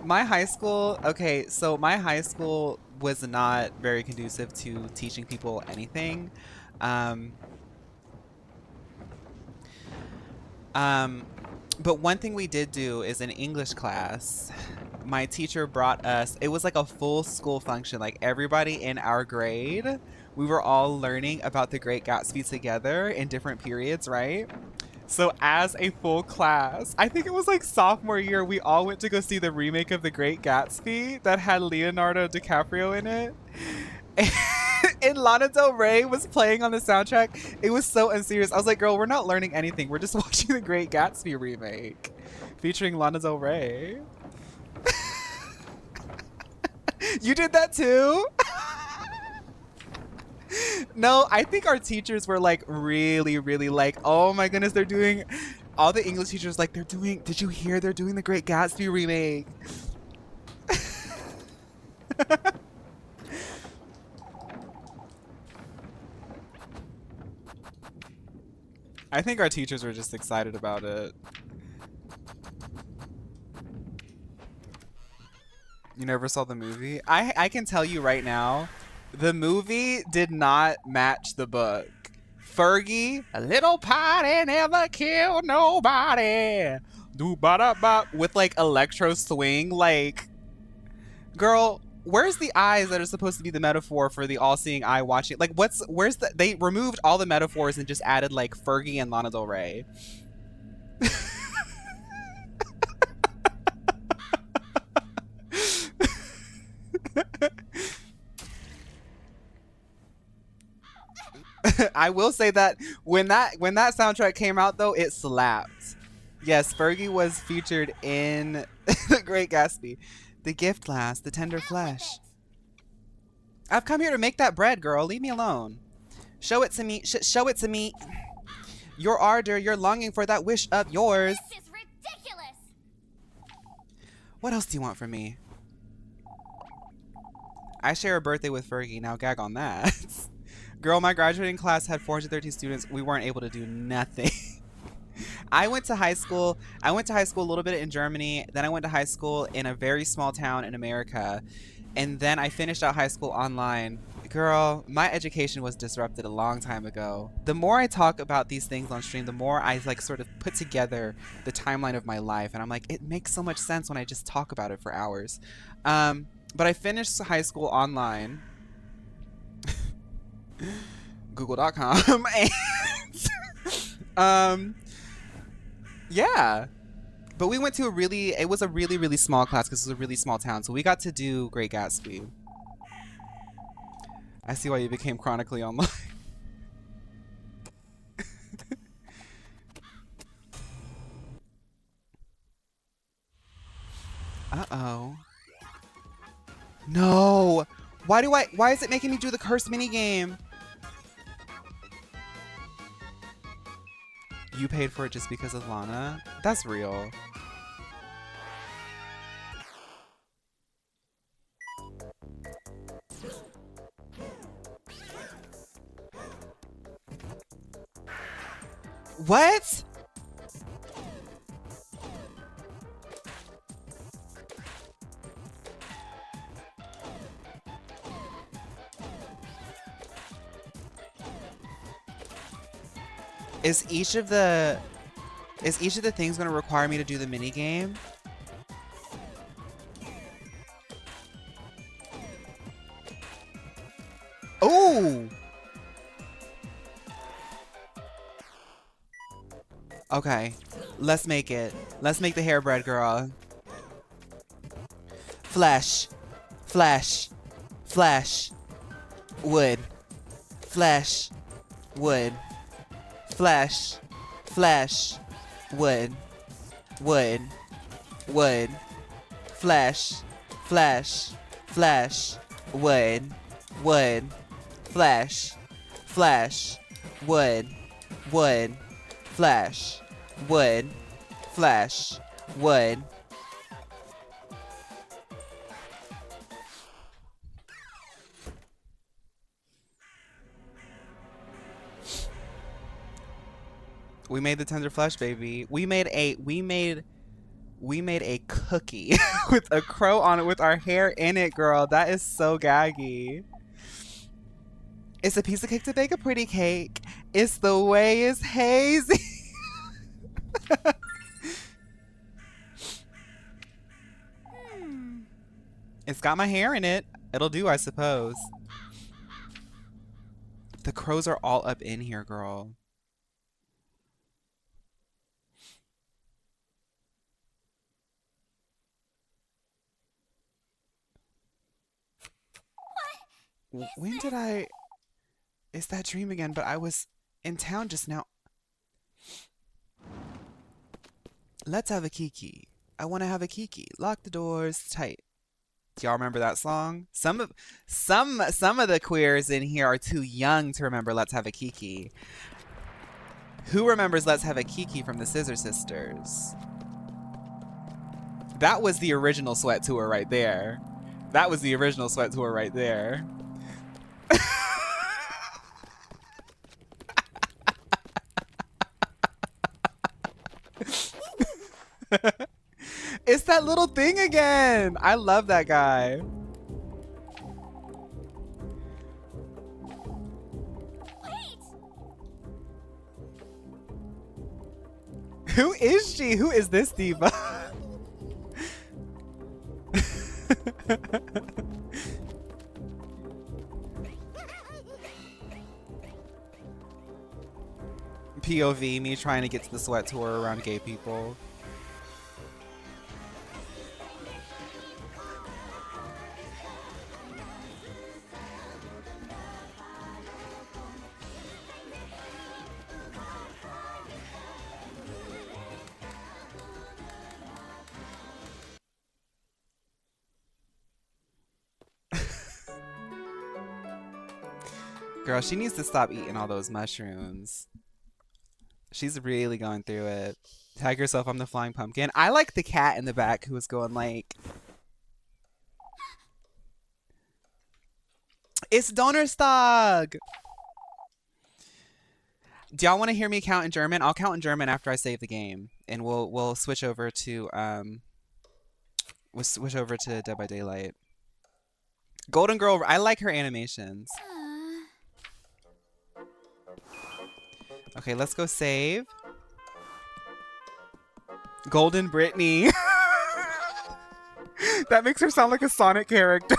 My high school, okay, so my high school was not very conducive to teaching people anything. But one thing we did do is in English class, my teacher brought us, it was like a full school function, like everybody in our grade, we were all learning about The Great Gatsby together in different periods, right? So as a full class, I think it was like sophomore year, we all went to go see the remake of The Great Gatsby that had Leonardo DiCaprio in it. And Lana Del Rey was playing on the soundtrack. It was so unserious. I was like, girl, we're not learning anything. We're just watching The Great Gatsby remake featuring Lana Del Rey. You did that too? No, I think our teachers were like really, really like, oh my goodness, they're doing, all the English teachers like, they're doing, did you hear they're doing The Great Gatsby remake? I think our teachers were just excited about it. You never saw the movie? I can tell you right now, the movie did not match the book. Fergie, a little party never killed nobody. Do ba da ba with like electro swing, like, girl, where's the eyes that are supposed to be the metaphor for the all-seeing eye watching? Like, where's the? They removed all the metaphors and just added like Fergie and Lana Del Rey. I will say that when that soundtrack came out though, it slapped. Yes, Fergie was featured in The Great Gatsby. The gift glass, the tender flesh. I've come here to make that bread, girl. Leave me alone. Show it to me. Show it to me. Your ardor, your longing for that wish of yours. This is ridiculous. What else do you want from me? I share a birthday with Fergie. Now gag on that. Girl, my graduating class had 413 students. We weren't able to do nothing. I went to high school a little bit in Germany. Then I went to high school in a very small town in America. And then I finished out high school online. Girl, my education was disrupted a long time ago. The more I talk about these things on stream, the more I like sort of put together the timeline of my life. And I'm like, it makes so much sense when I just talk about it for hours. But I finished high school online. Google.com. And yeah. But we went to it was a really, really small class because it was a really small town. So we got to do Great Gatsby. I see why you became chronically online. Uh-oh. No! Why is it making me do the cursed minigame? You paid for it just because of Lana? That's real. What? Is each of the things going to require me to do the mini game? Oh! Okay, let's make it. Let's make the hair bread, girl. Flesh. Flesh. Flesh. Wood. Flesh. Wood. Flesh. Flesh. Wood. Wood. Wood. Flesh. Flesh. Flesh. Wood. Wood. Flesh. Flesh. Wood. Wood. Flesh. Wood. Flesh. Wood. We made the tender flesh, baby. We made a cookie with a crow on it with our hair in it, girl. That is so gaggy. It's a piece of cake to bake a pretty cake. It's the way it's hazy. It's got my hair in it. It'll do, I suppose. The crows are all up in here, girl. When did I... It's that dream again, but I was in town just now. Let's have a kiki. I want to have a kiki. Lock the doors tight. Do y'all remember that song? Some of the queers in here are too young to remember Let's Have a Kiki. Who remembers Let's Have a Kiki from the Scissor Sisters? That was the original Sweat Tour right there. That was the original Sweat Tour right there. It's that little thing again. I love that guy. Wait! Who is she? Who is this diva? POV, me trying to get to the sweat tour around gay people. Girl, she needs to stop eating all those mushrooms. She's really going through it. Tag yourself, I'm the flying pumpkin. I like the cat in the back who was going like... It's Donnerstag! Do y'all want to hear me count in German? I'll count in German after I save the game. And we'll switch over to Dead by Daylight. Golden Girl, I like her animations. Okay, let's go save. Golden Brittany. That makes her sound like a Sonic character.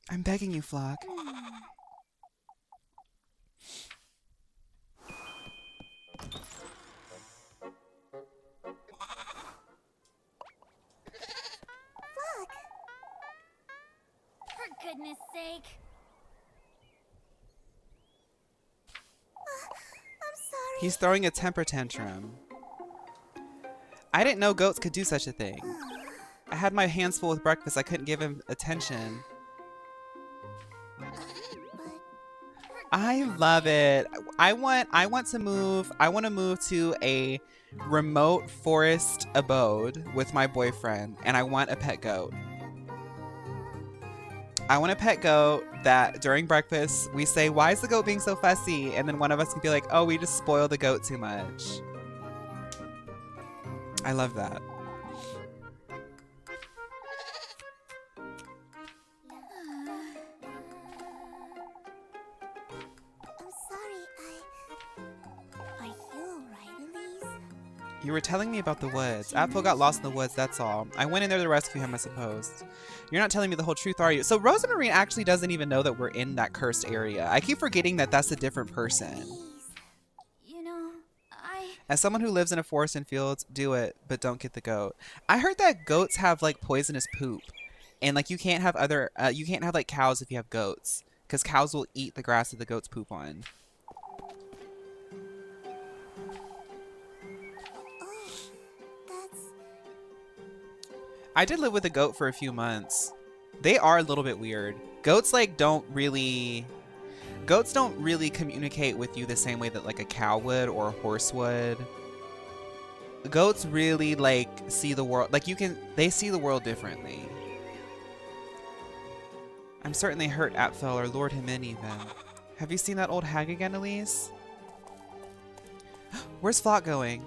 I'm begging you, Flock. For goodness sake. I'm sorry. He's throwing a temper tantrum. I didn't know goats could do such a thing. I had my hands full with breakfast. I couldn't give him attention. I love it. I want to move to a remote forest abode with my boyfriend, and I want a pet goat. I want a pet goat that during breakfast we say, "Why is the goat being so fussy?" And then one of us can be like, "Oh, we just spoil the goat too much." I love that. You were telling me about the woods. Appel got lost in the woods, that's all. I went in there to rescue him, I suppose. You're not telling me the whole truth, are you? So Rosamarine actually doesn't even know that we're in that cursed area. I keep forgetting that that's a different person. You know, As someone who lives in a forest and fields, do it, but don't get the goat. I heard that goats have like poisonous poop. And like you can't have like cows if you have goats. Because cows will eat the grass that the goats poop on. I did live with a goat for a few months. They are a little bit weird. Goats don't really communicate with you the same way that like a cow would or a horse would. Goats really see the world, they see the world differently. I'm certain they hurt Appel or lured him in even. Have you seen that old hag again, Elise? Where's Flock going?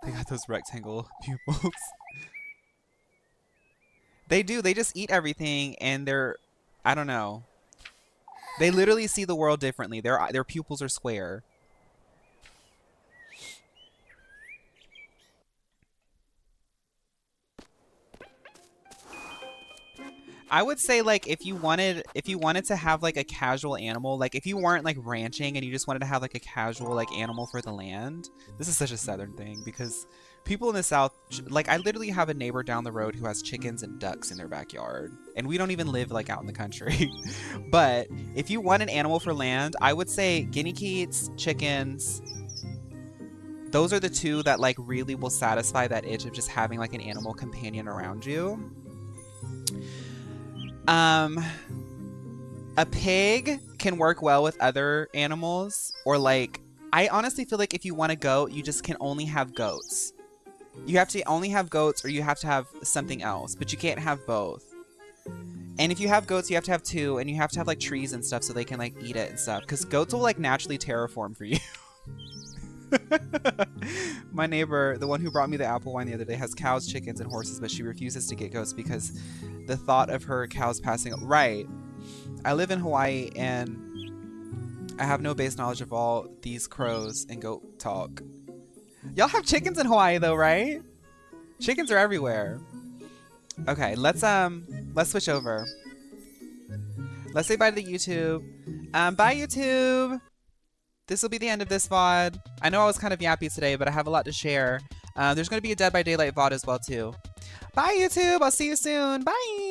They got those rectangle pupils. They do. They just eat everything, and I don't know. They literally see the world differently. Their pupils are square. I would say if you wanted to have a casual animal, if you weren't ranching and you just wanted to have a casual animal for the land. This is such a southern thing because people in the South, I literally have a neighbor down the road who has chickens and ducks in their backyard, and we don't even live out in the country. But if you want an animal for land, I would say guinea pigs, chickens. Those are the two that really will satisfy that itch of just having an animal companion around you. A pig can work well with other animals, or I honestly feel if you want a goat, you just can only have goats. You have to only have goats, or you have to have something else, but you can't have both. And if you have goats, you have to have two, and you have to have trees and stuff so they can eat it and stuff, because goats will naturally terraform for you. My neighbor, the one who brought me the apple wine the other day, has cows, chickens, and horses, but she refuses to get goats because the thought of her cows passing... Right. I live in Hawaii, and I have no base knowledge of all these crows and goat talk. Y'all have chickens in Hawaii though, right? Chickens are everywhere. Okay, let's switch over. Let's say bye to the YouTube. Bye YouTube. This will be the end of this VOD. I know I was kind of yappy today, but I have a lot to share. There's going to be a Dead by Daylight VOD as well too. Bye YouTube. I'll see you soon. Bye.